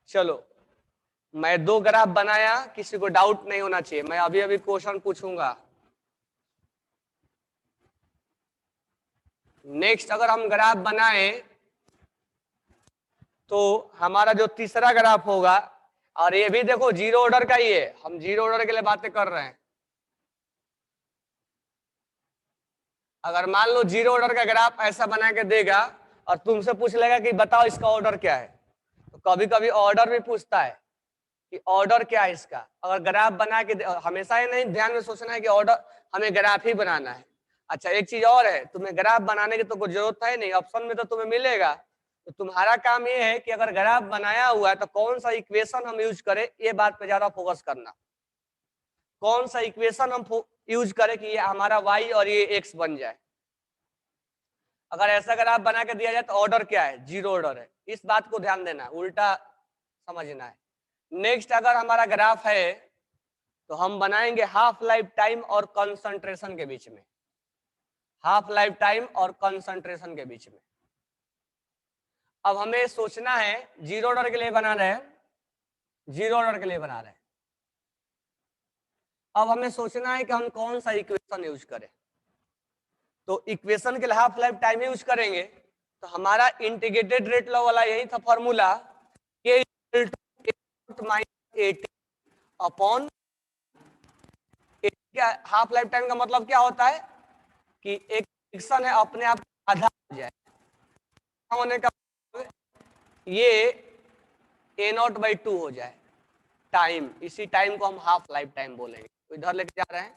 चलो, मैं 2 ग्राफ बनाया, किसी को डाउट नहीं होना चाहिए, मैं अभी अभी क्वेश्चन पूछूंगा। नेक्स्ट अगर हम ग्राफ बनाए तो हमारा जो तीसरा ग्राफ होगा, और ये भी देखो 0 ऑर्डर का ही है, हम 0 ऑर्डर के लिए बातें कर रहे हैं। अगर मान लो 0 ऑर्डर का ग्राफ ऐसा बना के देगा और तुमसे पूछ लेगा कि बताओ इसका ऑर्डर क्या है, तो कभी कभी ऑर्डर भी पूछता है कि ऑर्डर क्या है इसका। अगर ग्राफ बना के, हमेशा ये नहीं ध्यान में सोचना है कि ऑर्डर हमें ग्राफ ही बनाना है। अच्छा, एक चीज और है, तुम्हें ग्राफ बनाने की तो कोई जरूरत है नहीं, ऑप्शन में तो तुम्हें मिलेगा। तो तुम्हारा काम ये है कि अगर ग्राफ बनाया हुआ है तो कौन सा इक्वेशन हम यूज करें, ये बात पे ज्यादा फोकस करना। कौन सा इक्वेशन हम यूज करें कि ये हमारा y और ये x बन जाए। अगर ऐसा ग्राफ बना के दिया जाए तो ऑर्डर क्या है, जीरो ऑर्डर है, इस बात को ध्यान देना, उल्टा समझना है। नेक्स्ट अगर हमारा ग्राफ है तो हम बनाएंगे हाफ लाइफ टाइम और कंसंट्रेशन के बीच में, हाफ लाइफ टाइम और कंसंट्रेशन के बीच में। अब हमें सोचना है, जीरो ऑर्डर के लिए बना रहे हैं, जीरो ऑर्डर के लिए बना रहे हैं। अब हमें सोचना है कि हम कौन सा इक्वेशन यूज करें। तो इक्वेशन के लिए हाफ लाइफ टाइम यूज करेंगे, तो हमारा इंटीग्रेटेड रेट लॉ वाला यही था फॉर्मूला, के minus upon half life time का मतलब क्या होता है कि एक इक्वेशन है अपने आप आधा हो जाए, होने का ये ए नॉट बाई टू हो जाए टाइम, इसी टाइम को हम हाफ लाइफ टाइम बोलेंगे। तो इधर लेके जा रहे हैं,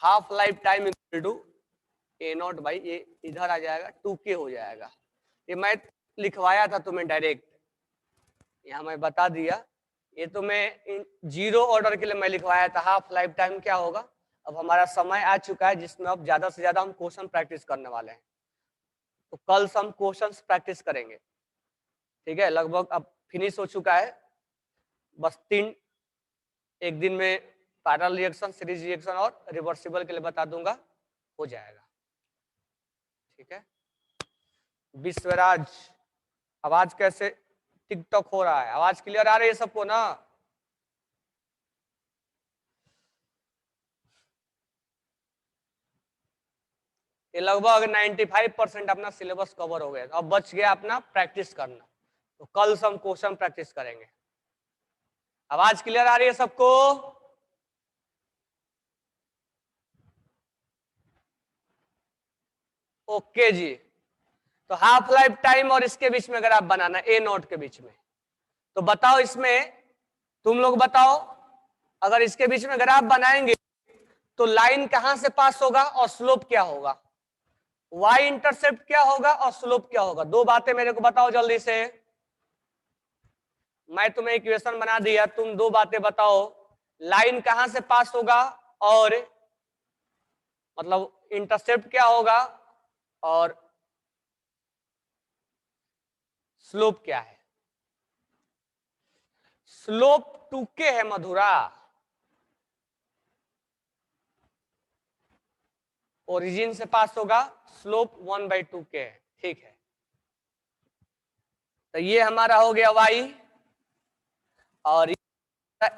half life time equal to A naught by, ये इधर आ जाएगा 2k हो जाएगा। ये मैं लिखवाया था तुम्हें डायरेक्ट, यहाँ मैं बता दिया, ये तो मैं जीरो ऑर्डर के लिए मैं लिखवाया था हाफ लाइफ टाइम क्या होगा। अब हमारा समय आ चुका है जिसमें अब ज्यादा से ज्यादा हम क्वेश्चन प्रैक्टिस करने वाले हैं, तो कल से हम क्वेश्चन प्रैक्टिस करेंगे, ठीक है। लगभग अब फिनिश हो चुका है, बस 3 एक दिन में पैरेलल रिएक्शन, सीरीज रिएक्शन और रिवर्सिबल के लिए बता दूंगा, हो जाएगा, ठीक है। विश्वराज, आवाज कैसे टिकटॉक हो रहा है, आवाज क्लियर आ रही है सबको ना? ये लगभग 95% अपना सिलेबस कवर हो गया, अब बच गया अपना प्रैक्टिस करना, तो कल से हम क्वेश्चन प्रैक्टिस करेंगे। आवाज क्लियर आ रही है सबको? ओके जी। तो हाफ लाइफ टाइम और इसके बीच में अगर आप बनाना ए नॉट के बीच में, तो बताओ इसमें, तुम लोग बताओ, अगर इसके बीच में ग्राफ बनाएंगे तो लाइन कहां से पास होगा और स्लोप क्या होगा, वाई इंटरसेप्ट क्या होगा और स्लोप क्या होगा, दो बातें मेरे को बताओ जल्दी से। मैं तुम्हें इक्वेशन बना दिया, तुम दो बातें बताओ, लाइन कहां से पास होगा और मतलब इंटरसेप्ट क्या होगा और स्लोप क्या है। स्लोप 2k है मधुरा, ओरिजिन से पास होगा, स्लोप 1/2k है, ठीक है। तो ये हमारा हो गया y और ये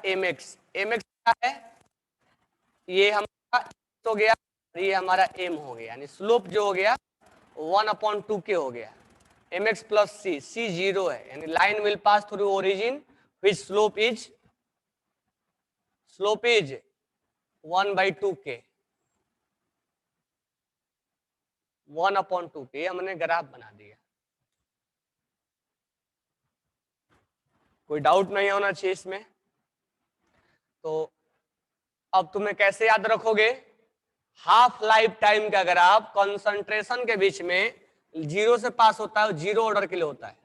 एम एक्स, एम एक्स क्या है, ये हमारा हो गया, ये हमारा एम हो गया, यानी स्लोप जो हो गया 1/2k हो गया, एम एक्स प्लस सी, सी 0 है, यानी line will pass through origin which slope is 1/2k, 1/2k, हमने ग्राफ बना दिया। कोई डाउट नहीं होना चाहिए इसमें। तो अब तुम्हें कैसे याद रखोगे, हाफ लाइफ टाइम का ग्राफ कंसंट्रेशन के बीच में जीरो से पास होता है, जीरो ऑर्डर के लिए होता है,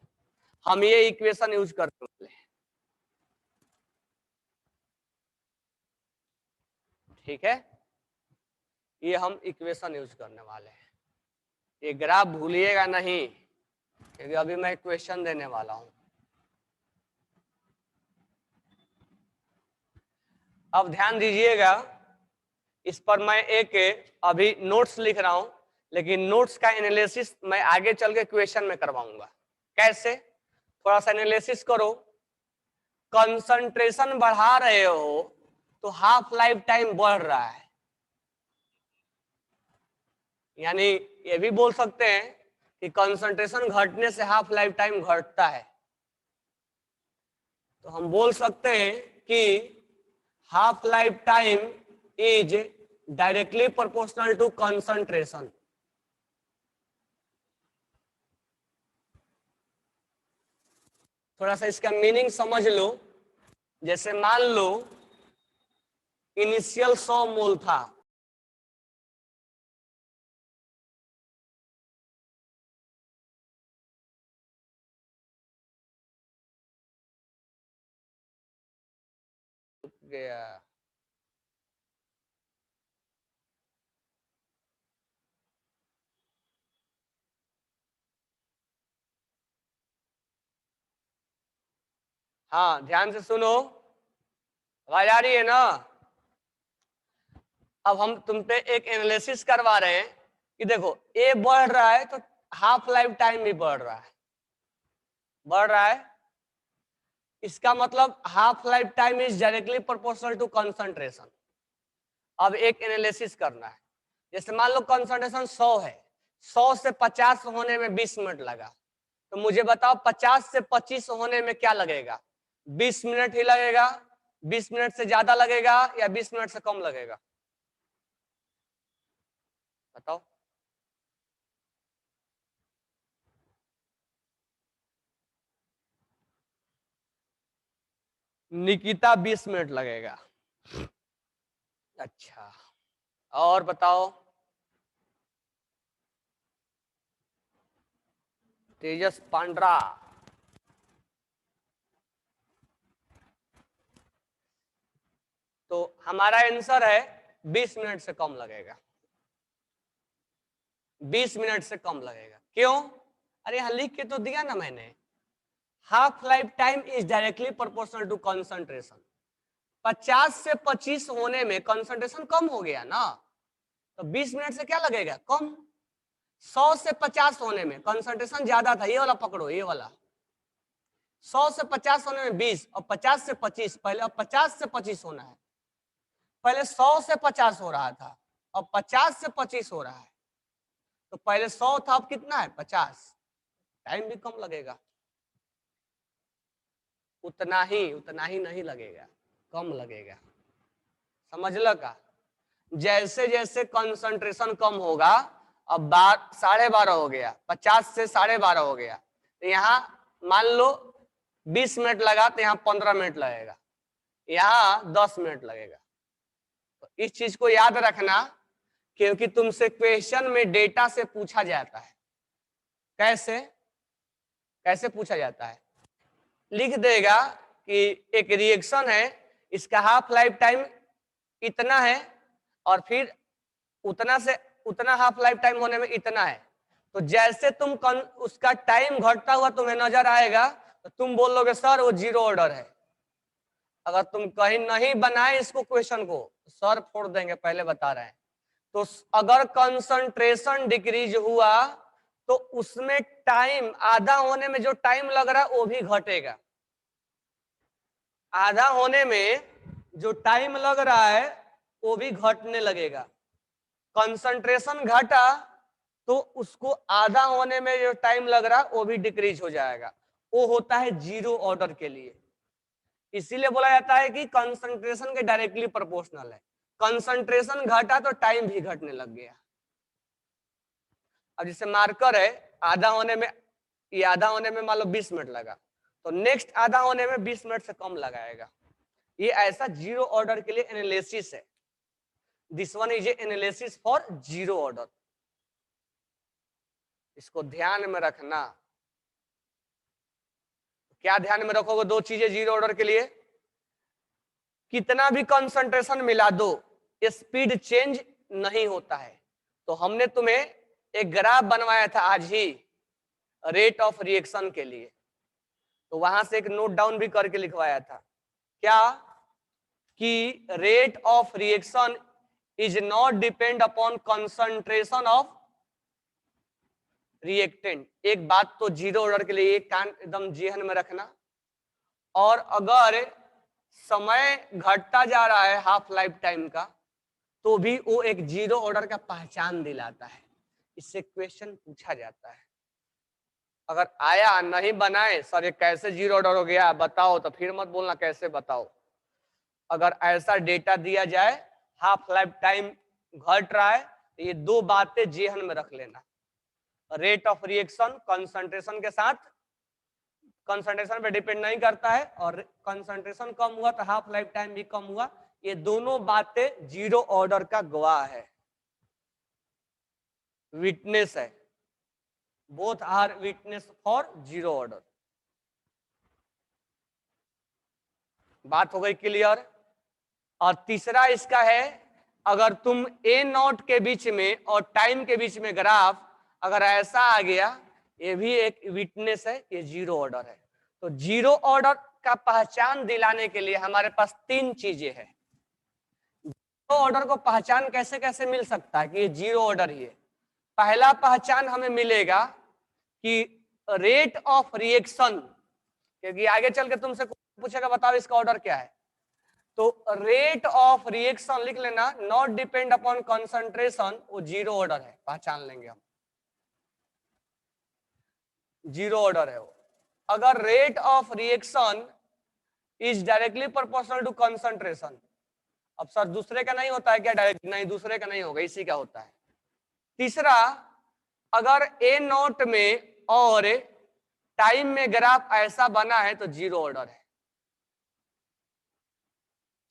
हम ये इक्वेशन यूज करने वाले हैं, ठीक है। ये हम इक्वेशन यूज करने वाले हैं, ये ग्राफ भूलिएगा नहीं, क्योंकि अभी मैं क्वेश्चन देने वाला हूं। अब ध्यान दीजिएगा, इस पर मैं एक अभी नोट्स लिख रहा हूं, लेकिन नोट्स का एनालिसिस मैं आगे चल के क्वेश्चन में करवाऊंगा। कैसे, थोड़ा सा एनालिसिस करो, कंसंट्रेशन बढ़ा रहे हो तो हाफ लाइफ टाइम बढ़ रहा है, यानी ये भी बोल सकते हैं कि कंसंट्रेशन घटने से हाफ लाइफ टाइम घटता है। तो हम बोल सकते हैं कि half life time is directly proportional to concentration. थोड़ा सा इसका मीनिंग समझ लो, जैसे मान लो इनिशियल 100 मोल था, गया, हाँ ध्यान से सुनो, आवाज आ रही है ना। अब हम तुम पे एक एनालिसिस करवा रहे हैं कि देखो ए बढ़ रहा है तो हाफ लाइफ टाइम भी बढ़ रहा है, बढ़ रहा है। इसका मतलब half life time is directly proportional to concentration. अब एक एनालिसिस करना है, जैसे मान लो कंसंट्रेशन 100 है, 100 से 50 होने में 20 मिनट लगा, तो मुझे बताओ 50 से 25 होने में क्या लगेगा? 20 मिनट ही लगेगा, 20 मिनट से ज्यादा लगेगा या 20 मिनट से कम लगेगा? बताओ। निकिता 20 मिनट लगेगा। अच्छा, और बताओ। तेजस पांड्रा, तो हमारा आंसर है 20 मिनट से कम लगेगा, 20 मिनट से कम लगेगा। क्यों? अरे यहां लिख के तो दिया ना मैंने, half life time is directly proportional to concentration. 50 से 25 होने में कंसंट्रेशन कम हो गया ना, तो 20 मिनट से क्या लगेगा? कम। 100 से 50 होने में कंसंट्रेशन ज्यादा था, ये वाला पकड़ो, ये वाला 100 से 50 होने में 20, और 50 से 25, पहले अब 50 से 25 होना है। पहले 100 से 50 हो रहा था, अब 50 से 25 हो रहा है। तो पहले 100 था, अब कितना है? 50। टाइम भी कम लगेगा, उतना ही नहीं लगेगा, कम लगेगा। समझ लो का? जैसे जैसे कंसंट्रेशन कम होगा, अब 12:30 हो गया, 50 से 12:30 हो गया, तो यहाँ मान लो 20 मिनट लगा, तो यहाँ 15 मिनट लगेगा, यहाँ 10 मिनट लगेगा। तो इस चीज को याद रखना, क्योंकि तुमसे क्वेश्चन में डेटा से पूछा जाता है। कैसे कैसे पूछा जाता है? लिख देगा कि एक रिएक्शन है, इसका हाफ लाइफ टाइम इतना है, और फिर उतना हाफ लाइफ टाइम होने में इतना है। तो जैसे तुम उसका टाइम घटता हुआ तुम्हें नजर आएगा, तो तुम बोलोगे सर वो जीरो ऑर्डर है। अगर तुम कहीं नहीं बनाए इसको क्वेश्चन को, सर फोड़ देंगे, पहले बता रहे हैं। तो अगर कंसंट्रेशन डिक्रीज हुआ, तो उसमें टाइम आधा होने में जो टाइम लग रहा है वो भी घटेगा। आधा होने में जो टाइम लग रहा है वो भी घटने लगेगा। कंसंट्रेशन घटा तो उसको आधा होने में जो टाइम लग रहा है वो भी डिक्रीज हो जाएगा। वो होता है जीरो ऑर्डर के लिए। इसीलिए बोला जाता है कि कंसंट्रेशन के डायरेक्टली प्रोपोर्शनल है। कंसंट्रेशन घटा तो टाइम भी घटने लग गया। अब जैसे मार्कर है, आधा होने में, ये आधा होने में मान लो 20 मिनट लगा, तो नेक्स्ट आधा होने में 20 मिनट से कम लगाएगा। ये ऐसा जीरो ऑर्डर के लिए एनालिसिस है। This one is analysis for zero order. इसको ध्यान में रखना। क्या ध्यान में रखोगे? दो चीजें जीरो ऑर्डर के लिए, कितना भी कंसंट्रेशन मिला दो, स्पीड चेंज नहीं होता है। तो हमने तुम्हें एक ग्राफ बनवाया था आज ही रेट ऑफ रिएक्शन के लिए, तो वहां से एक नोट डाउन भी करके लिखवाया था। क्या? कि rate of reaction is not depend upon concentration of reactant. एक बात तो जीरो ऑर्डर के लिए कान एकदम जेहन में रखना। और अगर समय घटता जा रहा है हाफ लाइफ टाइम का, तो भी वो एक जीरो ऑर्डर का पहचान दिलाता है। इससे क्वेश्चन पूछा जाता है। अगर आया नहीं बनाए सर ये कैसे जीरो ऑर्डर हो गया बताओ, तो फिर मत बोलना कैसे बताओ। अगर ऐसा डेटा दिया जाए हाफ लाइफ टाइम घट रहा है, तो ये दो बातें जेहन में रख लेना। रेट ऑफ रिएक्शन कंसंट्रेशन के साथ, कंसंट्रेशन पे डिपेंड नहीं करता है, और कंसंट्रेशन कम हुआ तो हाफ लाइफ टाइम भी कम हुआ। ये दोनों बातें जीरो ऑर्डर का गवाह है, विटनेस है। Both are witness for zero order. बात हो गई क्लियर? और तीसरा इसका है, अगर तुम ए नॉट के बीच में और टाइम के बीच में ग्राफ अगर ऐसा आ गया, ये भी एक विटनेस है, ये जीरो ऑर्डर है। तो जीरो ऑर्डर का पहचान दिलाने के लिए हमारे पास तीन चीजें हैं। जीरो ऑर्डर को पहचान कैसे कैसे मिल सकता है कि ये जीरो ऑर्डर ही है। पहला पहचान हमें मिलेगा कि रेट ऑफ रिएक्शन, क्योंकि आगे चल के तुमसे पूछेगा बताओ इसका ऑर्डर क्या है, तो रेट ऑफ रिएक्शन लिख लेना, नॉट डिपेंड अपॉन कंसंट्रेशन, वो जीरो ऑर्डर है, पहचान लेंगे हम, जीरो ऑर्डर है वो। अगर rate of reaction is directly proportional to concentration, अब सर दूसरे का नहीं होता है क्या डायरेक्ट, नहीं दूसरे का नहीं होगा, इसी का होता है। तीसरा, अगर ए नोट में और टाइम में ग्राफ ऐसा बना है तो जीरो ऑर्डर है।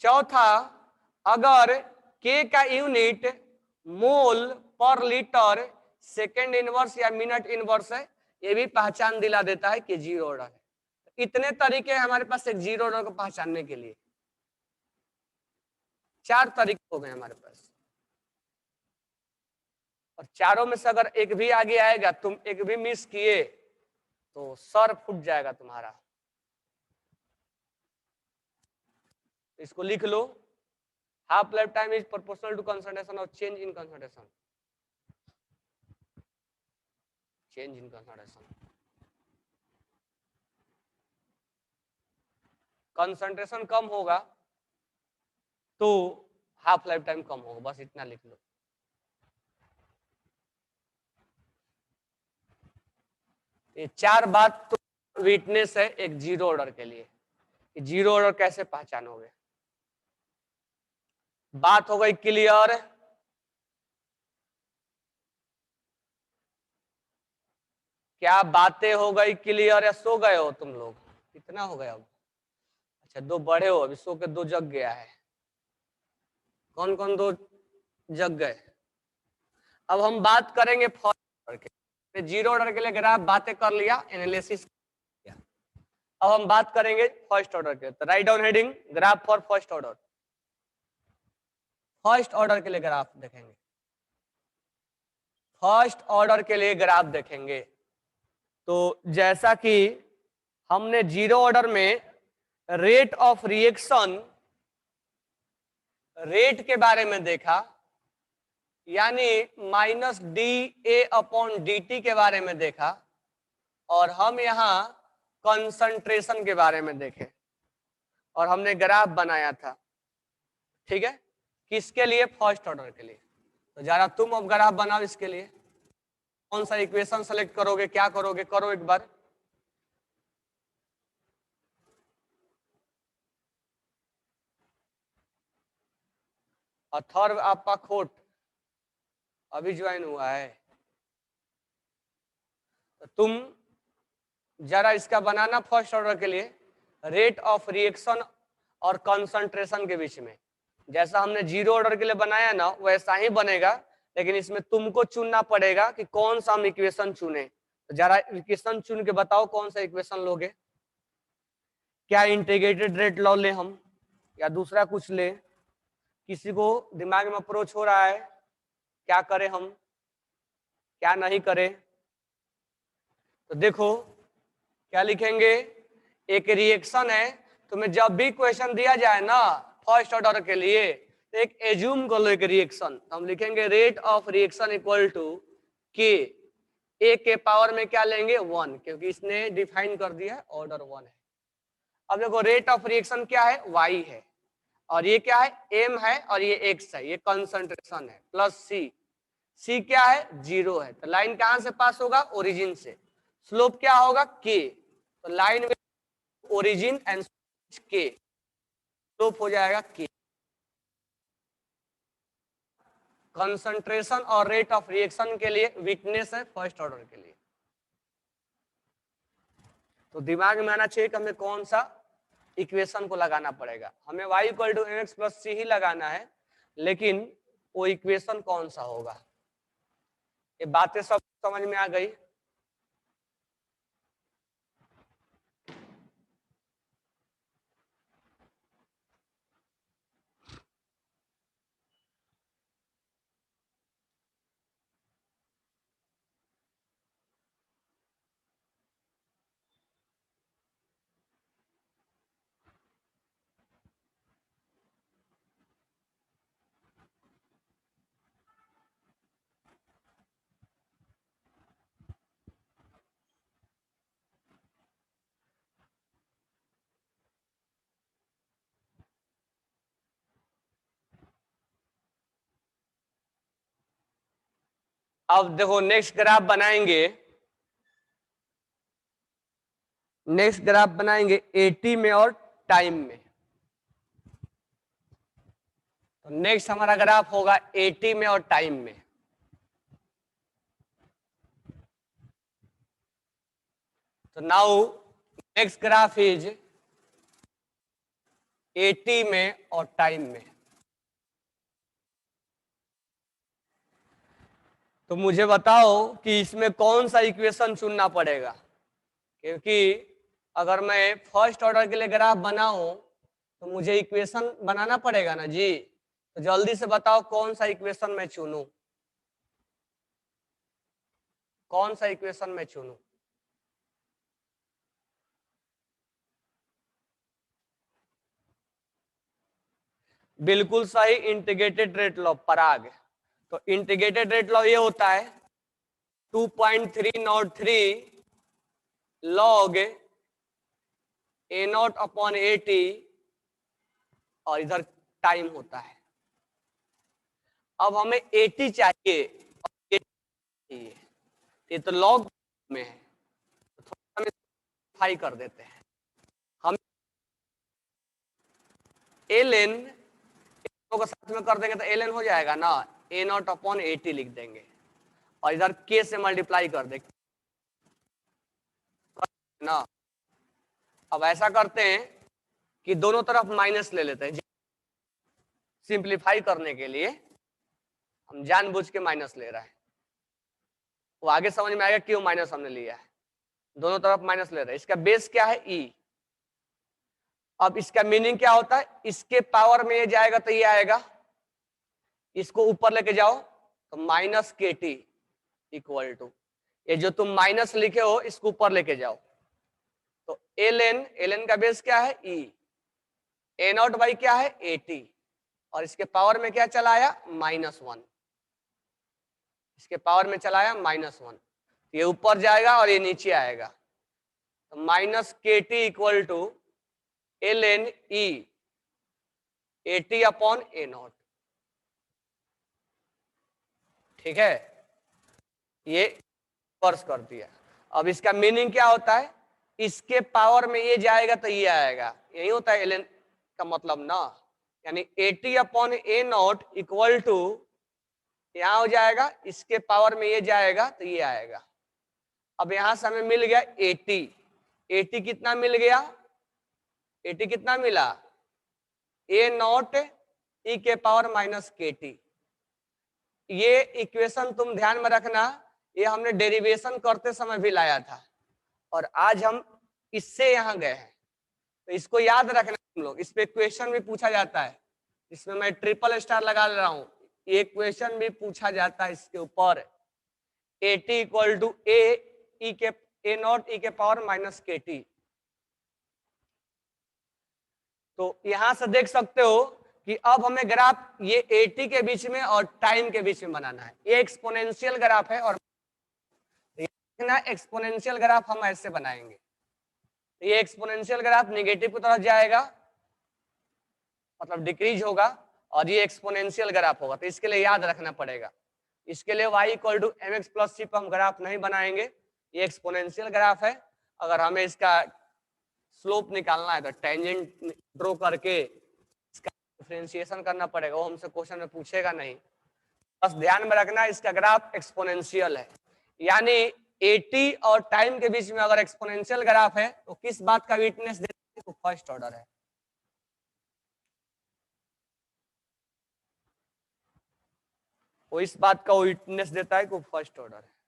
चौथा, अगर के का यूनिट मोल पर लीटर सेकेंड इनवर्स या मिनट इनवर्स है, ये भी पहचान दिला देता है कि जीरो ऑर्डर है। इतने तरीके हैं हमारे पास एक जीरो ऑर्डर को पहचानने के लिए, चार तरीके हो गए हमारे पास, और चारों में से अगर एक भी आगे आएगा, तुम एक भी मिस किए तो सर फूट जाएगा तुम्हारा। इसको लिख लो, half life time is proportional to concentration और change in concentration, change in concentration. Concentration कम होगा तो हाफ लाइफ टाइम कम होगा, बस इतना लिख लो। ये चार बात तो विटनेस है एक जीरो ऑर्डर के लिए। जीरो ऑर्डर कैसे पहचानोगे? बात हो गई क्लियर? क्या बातें हो गई क्लियर, या सो गए हो तुम लोग? कितना हो गया अब? अच्छा, दो बड़े हो, अभी सो के दो जग गया है। कौन कौन दो जग गए? अब हम बात करेंगे फर्स्ट ऑर्डर के, जीरो ऑर्डर के लिए ग्राफ बातें कर लिया, एनालिसिस किया। अब हम बात करेंगे फर्स्ट ऑर्डर के, तो write down heading graph for first order. First order के लिए ग्राफ देखेंगे, फर्स्ट ऑर्डर के लिए ग्राफ देखेंगे। तो जैसा कि हमने जीरो ऑर्डर में रेट ऑफ रिएक्शन, रेट के बारे में देखा, यानी minus D A upon D T के बारे में देखा, और हम यहां कंसंट्रेशन के बारे में देखे और हमने ग्राफ बनाया था। ठीक है, किसके लिए? फर्स्ट ऑर्डर के लिए। तो जरा तुम अब ग्राफ बनाओ इसके लिए। कौन सा इक्वेशन सेलेक्ट करोगे, क्या करोगे, करो एक बार। अथर्व आपका खोट अभी ज्वाइन हुआ है, तो तुम जरा इसका बनाना फर्स्ट ऑर्डर के लिए, रेट ऑफ रिएक्शन और कंसंट्रेशन के बीच में। जैसा हमने जीरो ऑर्डर के लिए बनाया ना वैसा ही बनेगा, लेकिन इसमें तुमको चुनना पड़ेगा कि कौन सा हम इक्वेशन चुने। तो जरा इक्वेशन चुन के बताओ कौन सा इक्वेशन लोगे। क्या इंटीग्रेटेड रेट लॉ ले हम, या दूसरा कुछ ले? किसी को दिमाग में अप्रोच हो रहा है क्या करें हम, क्या नहीं करें? तो देखो क्या लिखेंगे, एक रिएक्शन है, तुम्हें जब भी क्वेश्चन दिया जाए ना फर्स्ट ऑर्डर के लिए, तो एक एज्यूम कर लो एक रिएक्शन, तो हम लिखेंगे rate of reaction equal to के, ए के पावर में क्या लेंगे 1, क्योंकि इसने डिफाइन कर दिया है ऑर्डर 1 है। अब देखो रेट ऑफ रिएक्शन क्या है, y है, और ये क्या है, m है, और ये x है, ये कंसंट्रेशन है, प्लस c क्या है, 0 है। तो लाइन कहां से पास होगा, ओरिजिन से। स्लोप क्या होगा, k, तो लाइन में ओरिजिन एंड के, स्लोप हो जाएगा के। कंसंट्रेशन और रेट ऑफ रिएक्शन के लिए वीकनेस है फर्स्ट ऑर्डर के लिए। तो दिमाग में आना चाहिए कि हमें कौन सा इक्वेशन को लगाना पड़ेगा। हमें y equal to mx plus c ही लगाना है, लेकिन वो इक्वेशन कौन सा होगा। ये बातें सब समझ में आ गई? अब देखो नेक्स्ट ग्राफ बनाएंगे, नेक्स्ट ग्राफ बनाएंगे 80 में और टाइम में। तो नेक्स्ट हमारा ग्राफ होगा 80 में और टाइम में। तो नाउ नेक्स्ट ग्राफ इज 80 में और टाइम में। तो मुझे बताओ कि इसमें कौन सा इक्वेशन चुनना पड़ेगा, क्योंकि अगर मैं फर्स्ट ऑर्डर के लिए ग्राफ बनाऊं तो मुझे इक्वेशन बनाना पड़ेगा ना जी। तो जल्दी से बताओ कौन सा इक्वेशन मैं चुनूं, कौन सा इक्वेशन मैं चुनूं। बिल्कुल सही, इंटीग्रेटेड रेट लॉ, पराग। तो इंटीग्रेटेड रेट लॉ ये होता है 2.303 लॉग A0 अपॉन 80 और इधर टाइम होता है। अब हमें 80 चाहिए और 80 चाहिए, ये तो लॉग में है, तो थोड़ा हम सिंप्लीफाई कर देते हैं। हम ln को साथ में कर देंगे तो ln हो जाएगा ना, A0 अपॉन 80 लिख देंगे और इधर k से मल्टीप्लाई कर देंगे ना। अब ऐसा करते हैं कि दोनों तरफ माइनस ले लेते हैं, सिंप्लीफाई करने के लिए हम जानबूझ के माइनस ले रहे हैं। वो आगे समझ में आएगा क्यों माइनस हमने लिया है। दोनों तरफ माइनस ले रहे हैं, इसका बेस क्या है e। अब इसका मीनिंग क्या होता है, इसके पावर में ये जाएगा तो ये आएगा, इसको ऊपर लेके जाओ तो minus k t equal to, ये जो तुम माइनस लिखे हो इसको ऊपर लेके जाओ तो ln का बेस क्या है e, A0 बाई क्या है 80 और इसके पावर में क्या चलाया -1, इसके पावर में चलाया -1, ये ऊपर जाएगा और ये नीचे आएगा। तो minus k t equal to ln e 80 upon A0। ठीक है, ये वर्स कर दिया। अब इसका मीनिंग क्या होता है, इसके पावर में ये जाएगा तो ये आएगा, यही होता है ln का मतलब ना, यानी 80 अपॉन A0 इक्वल टू यहां हो जाएगा, इसके पावर में ये जाएगा तो ये आएगा। अब यहां से हमें मिल गया 80, 80 कितना मिल गया, 80 कितना मिला A0 e के पावर माइनस के टी। ये इक्वेशन तुम ध्यान में रखना, ये हमने डेरिवेशन करते समय भी लाया था और आज हम इससे यहां गए हैं, तो इसको याद रखना तुम लोग। इस पे क्वेश्चन भी पूछा जाता है, इसमें मैं ट्रिपल स्टार लगा ले रहा हूं, ये क्वेश्चन भी पूछा जाता है इसके ऊपर। 80 इक्वल टू A0 e के पावर माइनस के टी। तो यहां से देख सकते हो कि अब हमें ग्राफ ये 80 के बीच में और टाइम के बीच में बनाना है। ये एक्सपोनेंशियल ग्राफ है और एक्सपोनेंशियल ग्राफ हम ऐसे बनाएंगे, ये एक्सपोनेंशियल ग्राफ नेगेटिव की तरफ जाएगा मतलब डिक्रीज होगा और ये एक्सपोनेंशियल ग्राफ होगा। तो इसके लिए याद रखना पड़ेगा, इसके लिए y equal to m x plus c पर हम ग्राफ नहीं बनाएंगे, ये एक्सपोनेंशियल ग्राफ है। अगर हमें इसका स्लोप निकालना है तो टेंजेंट ड्रॉ करके इसका डिफरेंशिएशन करना पड़ेगा, वो हमसे क्वेश्चन में पूछेगा नहीं। बस ध्यान में रखना इसका ग्राफ एक्सपोनेंशियल है, यानी 80 और टाइम के बीच में अगर एक्सपोनेंशियल ग्राफ है तो किस बात का विटनेस देता है, तो फर्स्ट ऑर्डर है। वो इस बात का विटनेस देता है कि वो फर्स्ट ऑर्डर है।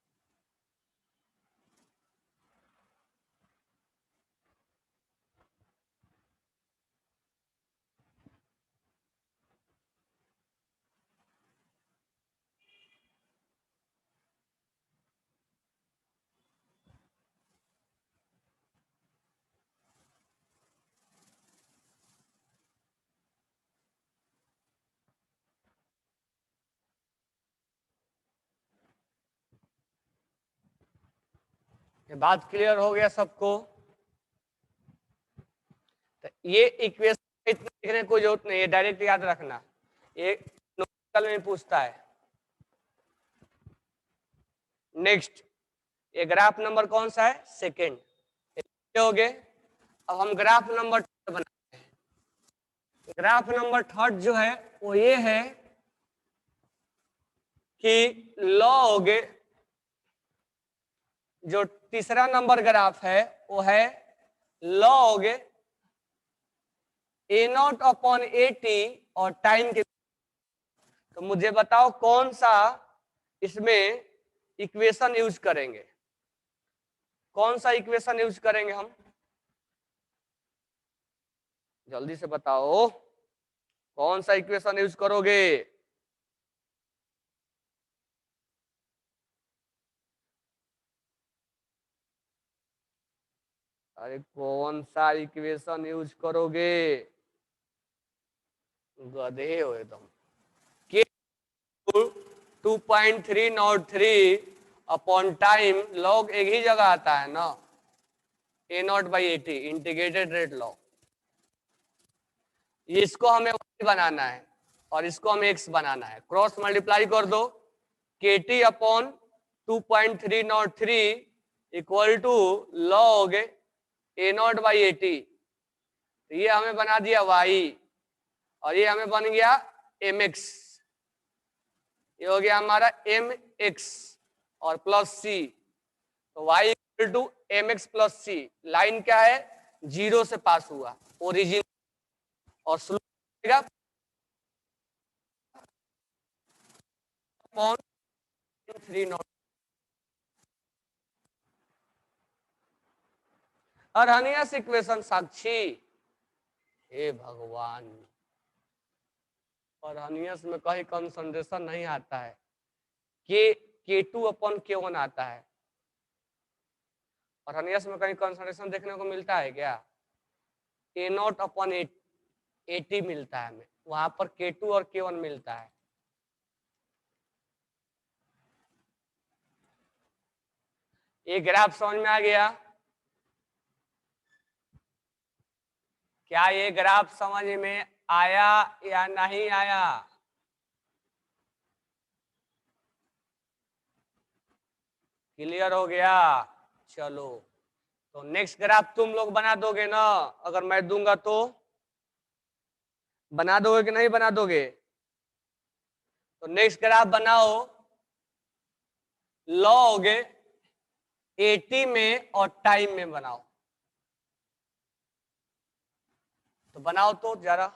ये बात क्लियर हो गया सबको। तो ये इक्वेशन इतना लिखने की कोई जरूरत नहीं है, डायरेक्ट याद रखना, ये न्यूमेरिकल में पूछता है। नेक्स्ट ये ग्राफ नंबर कौन सा है? सेकेंड हो गए। अब हम ग्राफ नंबर थर्ड बनाते हैं। ग्राफ नंबर थर्ड जो है वो ये है कि लॉग, जो तीसरा नंबर ग्राफ है वो है log A not upon A T और टाइम के। तो मुझे बताओ कौन सा इसमें इक्वेशन यूज करेंगे? कौन सा इक्वेशन यूज करेंगे हम? जल्दी से बताओ कौन सा इक्वेशन यूज करोगे? अरे कौन सा इक्वेशन यूज करोगे? गधे हो तुम। के 2.303 अपॉन टाइम लॉग एक ही जगह आता है ना, a naught by A t integrated rate log. इसको हमें y बनाना है और इसको हमें x बनाना है। क्रॉस मल्टीप्लाई कर दो, k t upon 2.303 equal to log A naught by A t. ये हमें बना दिया y और ये हमें बन गया mx। ये हो गया हमारा mx और प्लस c। तो y equal to mx plus c। Line क्या है? जीरो से पास हुआ ओरिजिन और slope upon 3 Arrhenius equation Sakshi. हे भगवान, अर्हनियस में कहीं कंसंट्रेशन नहीं आता है, के2 अपॉन के1 आता है। अर्हनियस में कहीं कंसंट्रेशन देखने को मिलता है क्या? ए नॉट अपॉन ए टी मिलता है हमें, वहां पर के2 और के1 मिलता है। ये ग्राफ समझ में आ गया? क्या ये ग्राफ समझ में आया या नहीं आया? क्लियर हो गया? चलो तो नेक्स्ट ग्राफ तुम लोग बना दोगे ना? अगर मैं दूंगा तो बना दोगे कि नहीं बना दोगे? तो नेक्स्ट ग्राफ बनाओ लॉग 80 में और टाइम में बनाओ। तो बनाओ तो जरा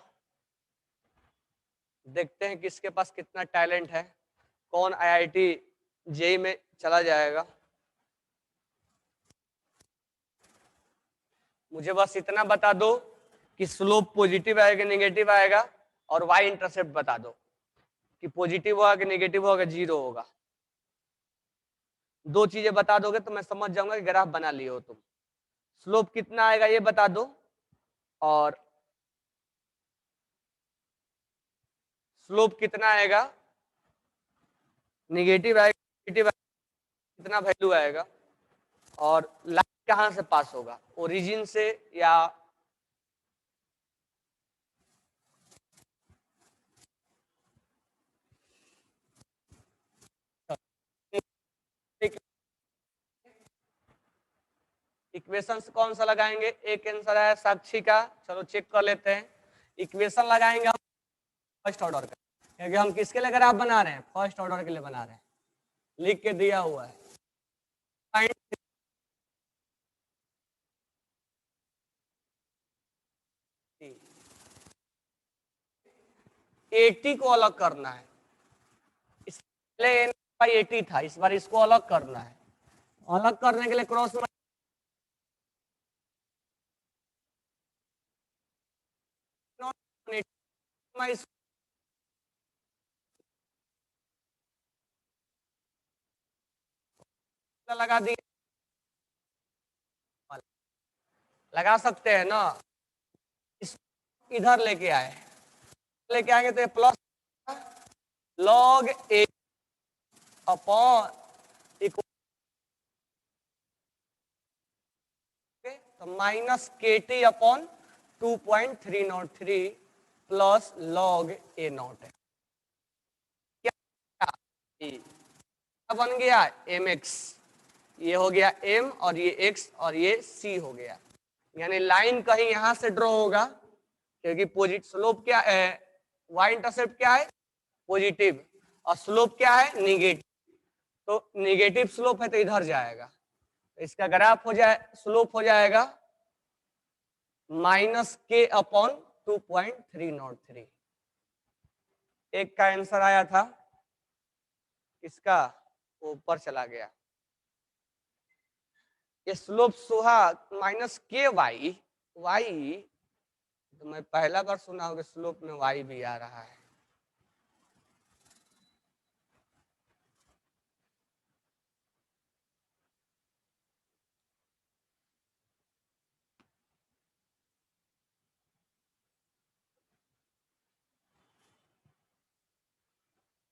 देखते हैं किसके पास कितना टैलेंट है, कौन आईआईटी जेई में चला जाएगा। मुझे बस इतना बता दो कि स्लोप पॉजिटिव आएगा नेगेटिव आएगा, और वाई इंटरसेप्ट बता दो कि पॉजिटिव होगा कि नेगेटिव होगा, जीरो होगा। दो चीजें बता दोगे तो मैं समझ जाऊंगा कि ग्राफ बना लिए हो तुम। स्लोप कितना आएगा ये बता दो, और स्लोप कितना आएगा, नेगेटिव आएगा, नेगेटिव कितना वैल्यू आएगा, और लाइन कहां से पास होगा, ओरिजिन से या इक्वेशन कौन सा लगाएंगे? एक आंसर है साक्षी का, चलो चेक कर लेते हैं। इक्वेशन लगाएंगे हम फर्स्ट ऑर्डर का, क्योंकि हम किसके लिए ग्राफ बना रहे हैं? फर्स्ट ऑर्डर के लिए बना रहे हैं, लिख के दिया हुआ है। 80 को अलग करना है, इस पहले 80 था, इस बार इसको अलग करना है। अलग करने के लिए क्रॉस लगा दिए, लगा सकते हैं ना? इस इधर लेके आए, लेके आएंगे तो ये प्लस लॉग ए अपॉन तो minus k t upon 2.303 plus log A not है क्या? बन गया mx, ये हो गया m और ये x और ये c हो गया। यानी लाइन कहीं यहां से ड्रॉ होगा क्योंकि पॉजिटिव स्लोप क्या है, y इंटरसेप्ट क्या है पॉजिटिव और स्लोप क्या है निगेटिव, तो निगेटिव स्लोप है तो इधर जाएगा, इसका ग्राफ हो जाए स्लोप हो जाएगा -k/2.303। एक का आंसर आया था इसका ऊपर चला गया, ये स्लोप सुहा -ky y, तो मैं पहला बार सुना हूँ कि स्लोप में y भी आ रहा है।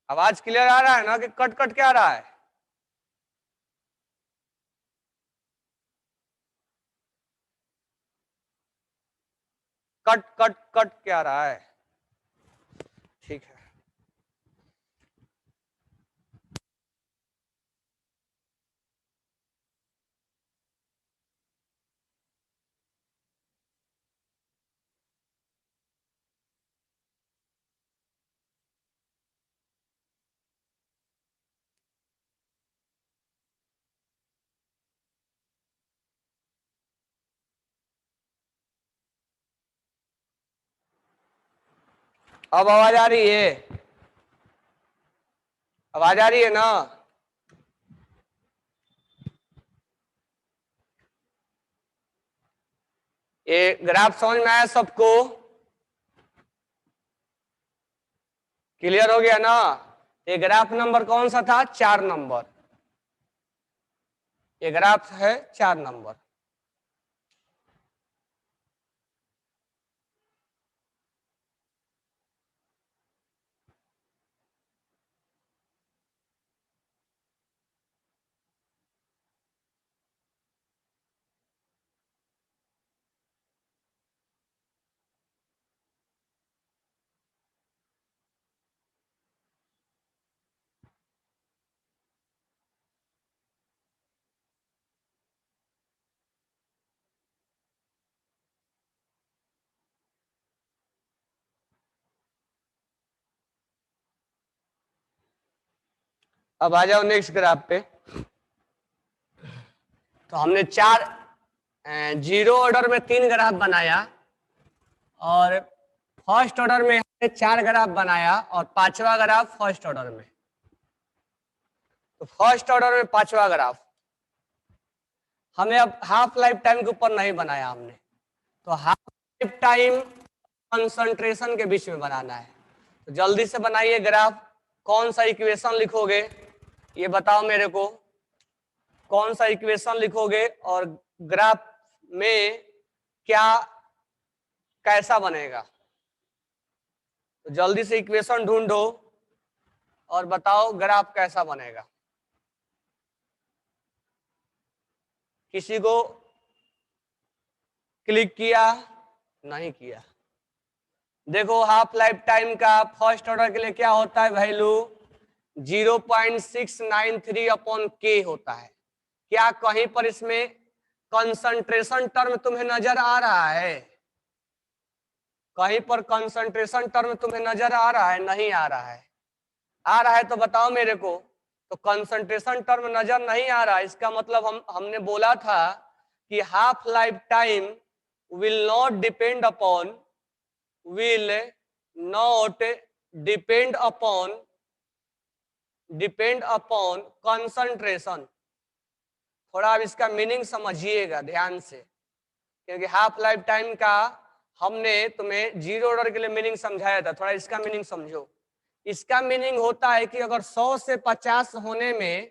आवाज क्लियर आ रहा है ना कि कट कट क्या आ रहा है? कट कट कट क्या आ रहा है? ठीक है, अब आवाज आ रही है? आवाज आ रही है ना? ये ग्राफ समझ में आया सबको? क्लियर हो गया ना? ये ग्राफ नंबर कौन सा था? 4 नंबर। ये ग्राफ है 4 नंबर। अब आ जाओ नेक्स्ट ग्राफ पे। तो हमने 0 ऑर्डर में 3 ग्राफ बनाया और फर्स्ट ऑर्डर में 4 ग्राफ बनाया और 5वां ग्राफ फर्स्ट ऑर्डर में। तो फर्स्ट ऑर्डर में 5वां ग्राफ हमें अब हाफ लाइफ टाइम के ऊपर नहीं बनाया हमने, तो हाफ लाइफ टाइम कंसंट्रेशन के बीच में बनाना है। तो जल्दी से बनाइए ग्राफ। कौन सा इक्वेशन लिखोगे ये बताओ मेरे को, कौन सा इक्वेशन लिखोगे और ग्राफ में क्या कैसा बनेगा? तो जल्दी से इक्वेशन ढूंढो और बताओ ग्राफ कैसा बनेगा। किसी को क्लिक किया? नहीं किया। देखो हाफ लाइफ टाइम का फर्स्ट ऑर्डर के लिए क्या होता है वैल्यू? 0.693 अपॉन के होता है। क्या कहीं पर इसमें कंसंट्रेशन टर्म तुम्हें नजर आ रहा है? कहीं पर कंसंट्रेशन टर्म तुम्हें नजर आ रहा है? नहीं आ रहा है। आ रहा है तो बताओ मेरे को। तो कंसंट्रेशन टर्म नजर नहीं आ रहा, इसका मतलब हमने बोला था कि half life time will not depend upon concentration. थोड़ा अब इसका मीनिंग समझिएगा ध्यान से, क्योंकि हाफ लाइफ टाइम का हमने तुम्हें 0 ऑर्डर के लिए मीनिंग समझाया था, थोड़ा इसका मीनिंग समझो। इसका मीनिंग होता है कि अगर 100 से 50 होने में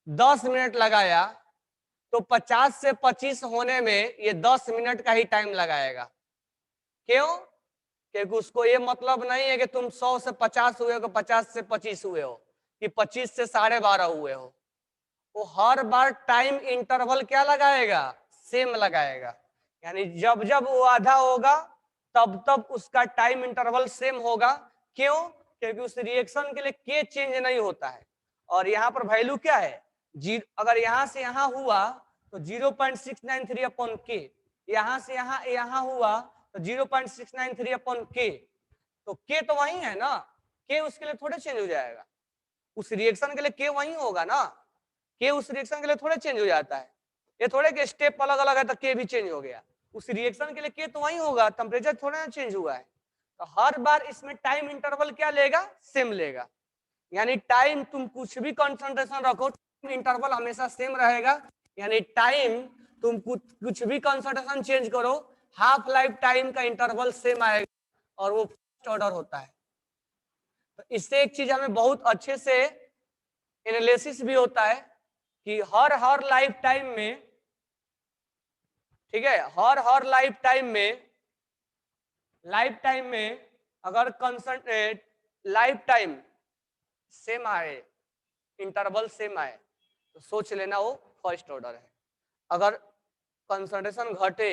10 मिनट लगाया तो 50 से 25 होने में ये 10 मिनट का ही टाइम लगाएगा। क्यों? क्योंकि उसको ये मतलब नहीं है कि तुम 100 से 50 हुए हो कि 50 से 25 हुए हो कि 25 से 12:30 हुए हो। वो हर बार टाइम इंटरवल क्या लगाएगा? सेम लगाएगा। यानी जब जब वो आधा होगा तब तब उसका टाइम इंटरवल सेम होगा। क्यों? क्योंकि उस रिएक्शन के लिए के चेंज नहीं होता है और यहाँ पर वैल्यू क्या है, अगर यहाँ से यहाँ हुआ तो 0.693 अपॉन के, यहाँ से यहाँ हुआ तो 0.693 अपॉन के, तो के तो वही है ना, के उसके लिए थोड़े चेंज हो जाएगा, उस रिएक्शन के लिए के वही होगा ना, के उस रिएक्शन के लिए थोड़े चेंज हो जाता है, ये थोड़े के स्टेप अलग अलग है तो के भी चेंज हो गया, उस रिएक्शन के लिए के तो वही होगा, टेम्परेचर थोड़ा ना चेंज हुआ है। तो हर बार इसमें टाइम इंटरवल क्या लेगा, सेम लेगा, यानी टाइम तुम कुछ भी कंसंट्रेशन रखो इंटरवल हमेशा सेम रहेगा, यानी टाइम तुम कुछ भी कंसंट्रेशन चेंज करो हाफ लाइफ टाइम का इंटरवल सेम आएगा और वो फर्स्ट ऑर्डर होता है। तो इससे एक चीज हमें बहुत अच्छे से एनालिसिस भी होता है कि हर लाइफ टाइम में, ठीक है, हर लाइफ टाइम में अगर कंसंट्रेट लाइफ टाइम सेम आए, इंटरवल सेम आए, तो सोच लेना वो फर्स्ट ऑर्डर है, अगर कंसंट्रेशन घटे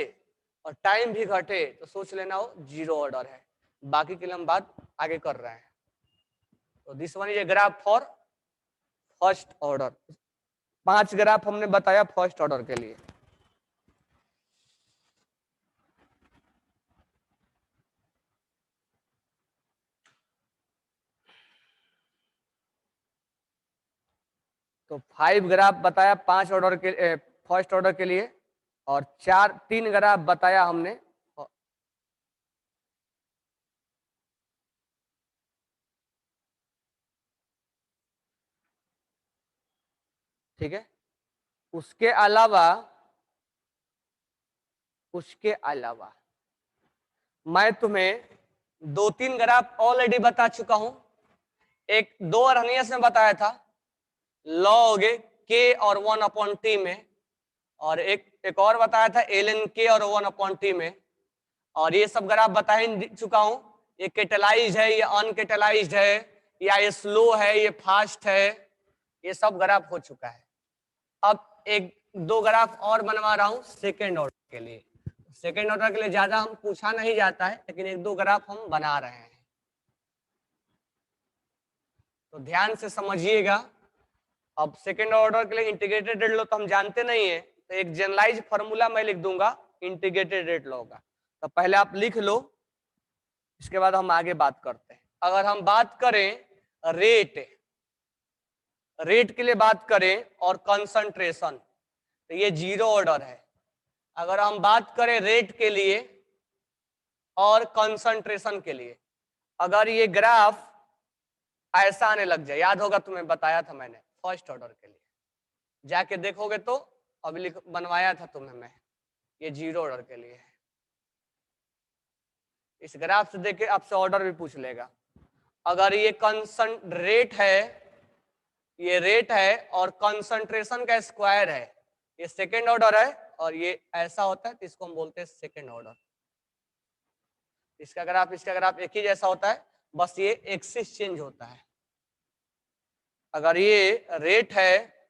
और टाइम भी घटे तो सोच लेना वो जीरो ऑर्डर है। बाकी के लिए हम बात आगे कर रहे हैं। तो this one is a graph for first order, 5 graph हमने बताया फर्स्ट ऑर्डर के लिए। तो 5 ग्राफ बताया 5 ऑर्डर के फर्स्ट ऑर्डर के लिए, और 3 ग्राफ बताया हमने ठीक है। उसके अलावा मैं तुम्हें 2-3 ग्राफ ऑलरेडी बता चुका हूं। एक 2 अरनियस में बताया था लॉग के और 1/t में, और एक और बताया था ln k और 1/t में, और ये सब ग्राफ बता ही चुका हूं। ये कैटेलाइज्ड है, ये अनकैटेलाइज्ड है, या ये स्लो है, ये फास्ट है, ये सब ग्राफ हो चुका है। अब 1-2 ग्राफ और बनवा रहा हूं सेकेंड ऑर्डर के लिए। सेकेंड ऑर्डर के लिए ज्यादा हम पूछा नहीं जाता है, लेकिन 1-2 ग्राफ हम बना रहे हैं, तो ध्यान से समझिएगा। अब सेकेंड ऑर्डर के लिए इंटीग्रेटेड रेट लॉ तो हम जानते नहीं है, तो एक जनरलाइज फार्मूला मैं लिख दूंगा इंटीग्रेटेड रेट लॉ का, तो पहले आप लिख लो, इसके बाद हम आगे बात करते हैं। अगर हम बात करें रेट के लिए बात करें और कंसंट्रेशन, तो ये जीरो ऑर्डर है। अगर हम बात करें रेट के लिए और कंसंट्रेशन के लिए, अगर ये ग्राफ ऐसा आने लग जाए, याद होगा तुम्हें बताया था मैंने फर्स्ट ऑर्डर के लिए, जाके देखोगे तो अभी बनवाया था तुम्हें मैं, ये जीरो ऑर्डर के लिए है। इस ग्राफ से देखे आपसे ऑर्डर भी पूछ लेगा। अगर ये रेट है, ये रेट है और कंसंट्रेशन का स्क्वायर है, ये सेकेंड ऑर्डर है, और ये ऐसा होता है तो इसको हम बोलते हैं सेकेंड ऑर्डर। इसका ग्राफ एक ही जैसा होता है, बस ये एक्सिस चेंज होता है। अगर ये रेट है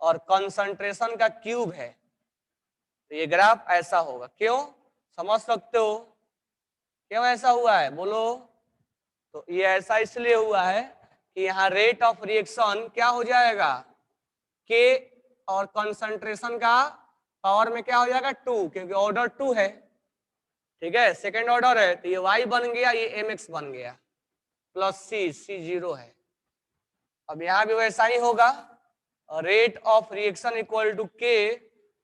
और कंसंट्रेशन का क्यूब है तो ये ग्राफ ऐसा होगा। क्यों, समझ सकते हो क्यों ऐसा हुआ है, बोलो। तो ये ऐसा इसलिए हुआ है कि यहाँ रेट ऑफ रिएक्शन क्या हो जाएगा, के और कंसंट्रेशन का पावर में क्या हो जाएगा 2, क्योंकि ऑर्डर 2 है, ठीक है, सेकेंड ऑर्डर है, तो ये y बन गया, ये mx बन गया, प्लस c 0 है। अब यहाँ भी वैसा ही होगा, rate of reaction equal to k,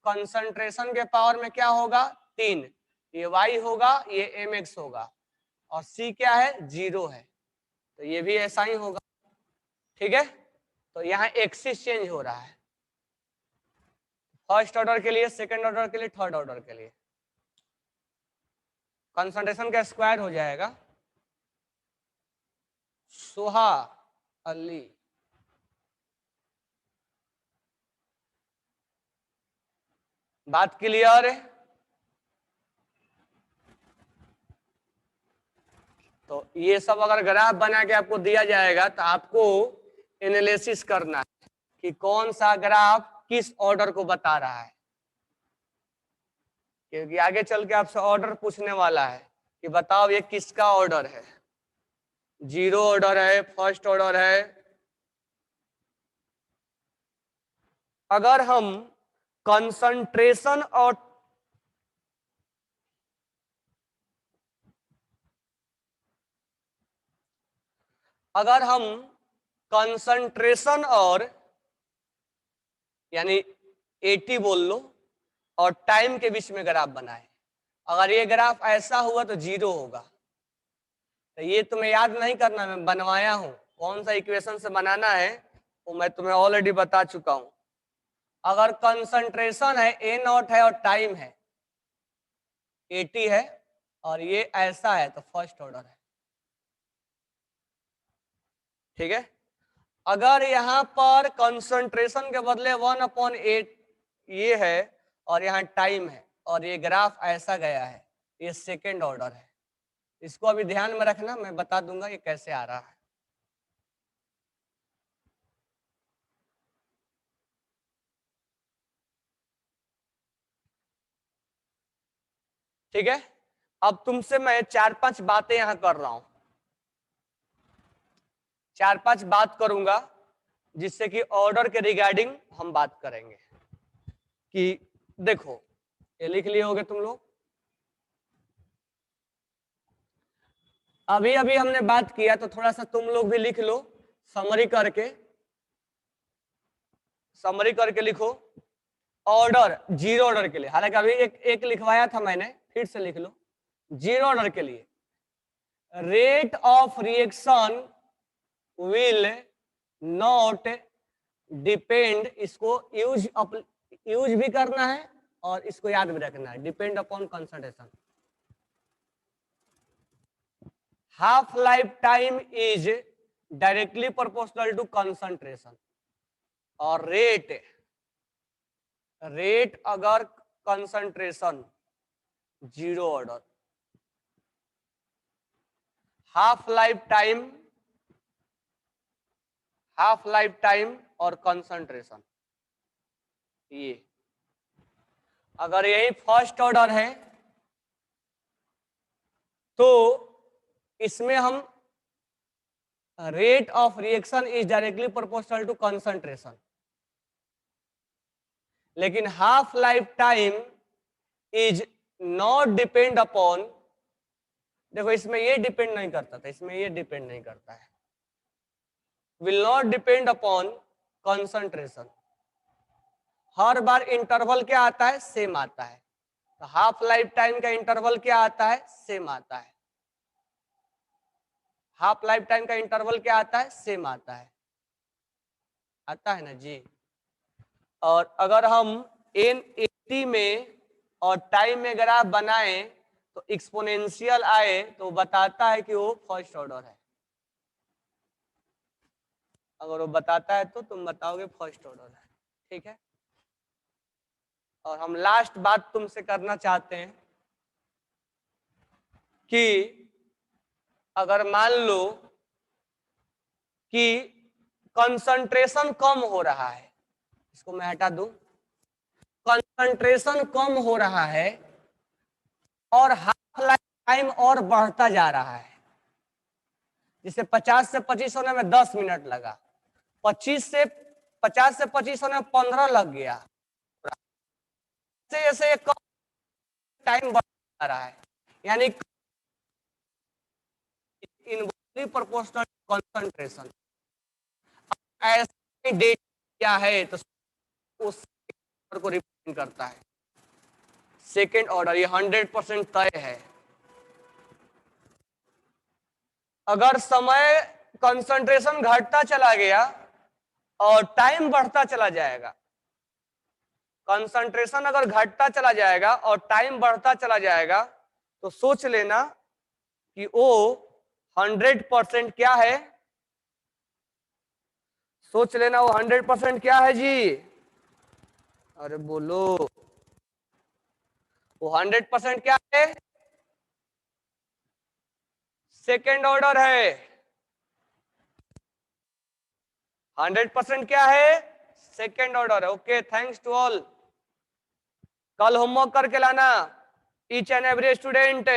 concentration के पावर में क्या होगा 3, ये y होगा, ये mx होगा, और c क्या है 0 है, तो ये भी ऐसा ही होगा, ठीक है। तो यहाँ एक्सिस चेंज हो रहा है फर्स्ट ऑर्डर के लिए, सेकेंड ऑर्डर के लिए, थर्ड ऑर्डर के लिए। कंसंट्रेशन का स्क्वायर हो जाएगा सुहा अली, बात क्लियर है। तो ये सब अगर ग्राफ बना के आपको दिया जाएगा तो आपको एनालिसिस करना है कि कौन सा ग्राफ किस ऑर्डर को बता रहा है, क्योंकि आगे चल के आपसे ऑर्डर पूछने वाला है कि बताओ ये किसका ऑर्डर है, जीरो ऑर्डर है, फर्स्ट ऑर्डर है, अगर हम कंसंट्रेशन और कंसंट्रेशन और यानी 80 बोल लो और टाइम के बीच में ग्राफ बनाए, अगर ये ग्राफ ऐसा हुआ तो 0 होगा। तो ये तुम्हें याद नहीं करना, मैं बनवाया हूं, कौन सा इक्वेशन से बनाना है वो मैं तुम्हें ऑलरेडी बता चुका हूं। अगर कंसंट्रेशन है A नॉट है और टाइम है 80 है और ये ऐसा है तो फर्स्ट ऑर्डर है, ठीक है। अगर यहाँ पर कंसंट्रेशन के बदले 1/8 ये है और यहाँ टाइम है और ये ग्राफ ऐसा गया है, ये सेकेंड ऑर्डर है। इसको अभी ध्यान में रखना, मैं बता दूंगा ये कैसे आ रहा है। ठीक है, अब तुमसे मैं 4-5 बातें यहां कर रहा हूं, 4-5 बात करूंगा जिससे कि ऑर्डर के रिगार्डिंग हम बात करेंगे। कि देखो ये लिख लिए होगे तुम लोग, अभी अभी हमने बात किया तो थोड़ा सा तुम लोग भी लिख लो, समरी करके लिखो। ऑर्डर जीरो ऑर्डर के लिए, हालांकि अभी एक लिखवाया था मैंने, फिर से लिख लो। जीरो ऑर्डर के लिए rate of reaction will not depend, इसको यूज भी करना है और इसको याद भी रखना है, depend upon concentration. Half life time is directly proportional to concentration. और रेट अगर concentration zero order, half life time और कंसंट्रेशन, ये अगर यही फर्स्ट ऑर्डर है तो इसमें हम rate of reaction is directly proportional to concentration. लेकिन half life time is not depend upon, देखो इसमें ये डिपेंड नहीं करता था, इसमें ये डिपेंड नहीं करता है, will not depend upon concentration. Her bar interval क्या आता है, सेम आता है। तो हाफ लाइफ टाइम का इंटरवल क्या आता है, सेम आता है। हाफ लाइफ टाइम का इंटरवल क्या आता है, सेम आता है, आता है ना जी। और अगर हम n80 में और टाइम में ग्राफ बनाएं तो एक्सपोनेंशियल आए तो बताता है कि वो फर्स्ट ऑर्डर है। अगर वो बताता है तो तुम बताओगे फर्स्ट ऑर्डर है, ठीक है। और हम लास्ट बात तुमसे करना चाहते हैं कि अगर मान लो कि कंसंट्रेशन कम हो रहा है, इसको मैं हटा दूं, कंसंट्रेशन कम हो रहा है और हाफ लाइफ टाइम और बढ़ता जा रहा है, जिसे 50 से 25 होने में 10 मिनट लगा, 50 से 25 होने में 15 लग गया, जैसे टाइम बढ़ रहा है, यानी इनवर्सली प्रोपोर्शनल कंसंट्रेशन। ऐसा डेट क्या है तो उस को रिप्रेजेंट करता है सेकेंड ऑर्डर, ये 100% तय है। अगर समय कंसंट्रेशन घटता चला गया और टाइम बढ़ता चला जाएगा, कंसंट्रेशन अगर घटता चला जाएगा और टाइम बढ़ता चला जाएगा तो सोच लेना कि वो 100% क्या है, सोच लेना वो 100% क्या है जी, अरे बोलो, वो 100% क्या है, सेकेंड ऑर्डर है। 100% क्या है, सेकेंड ऑर्डर है। Okay, thanks to all. कल होमवर्क करके लाना ईच एंड एवरी स्टूडेंट।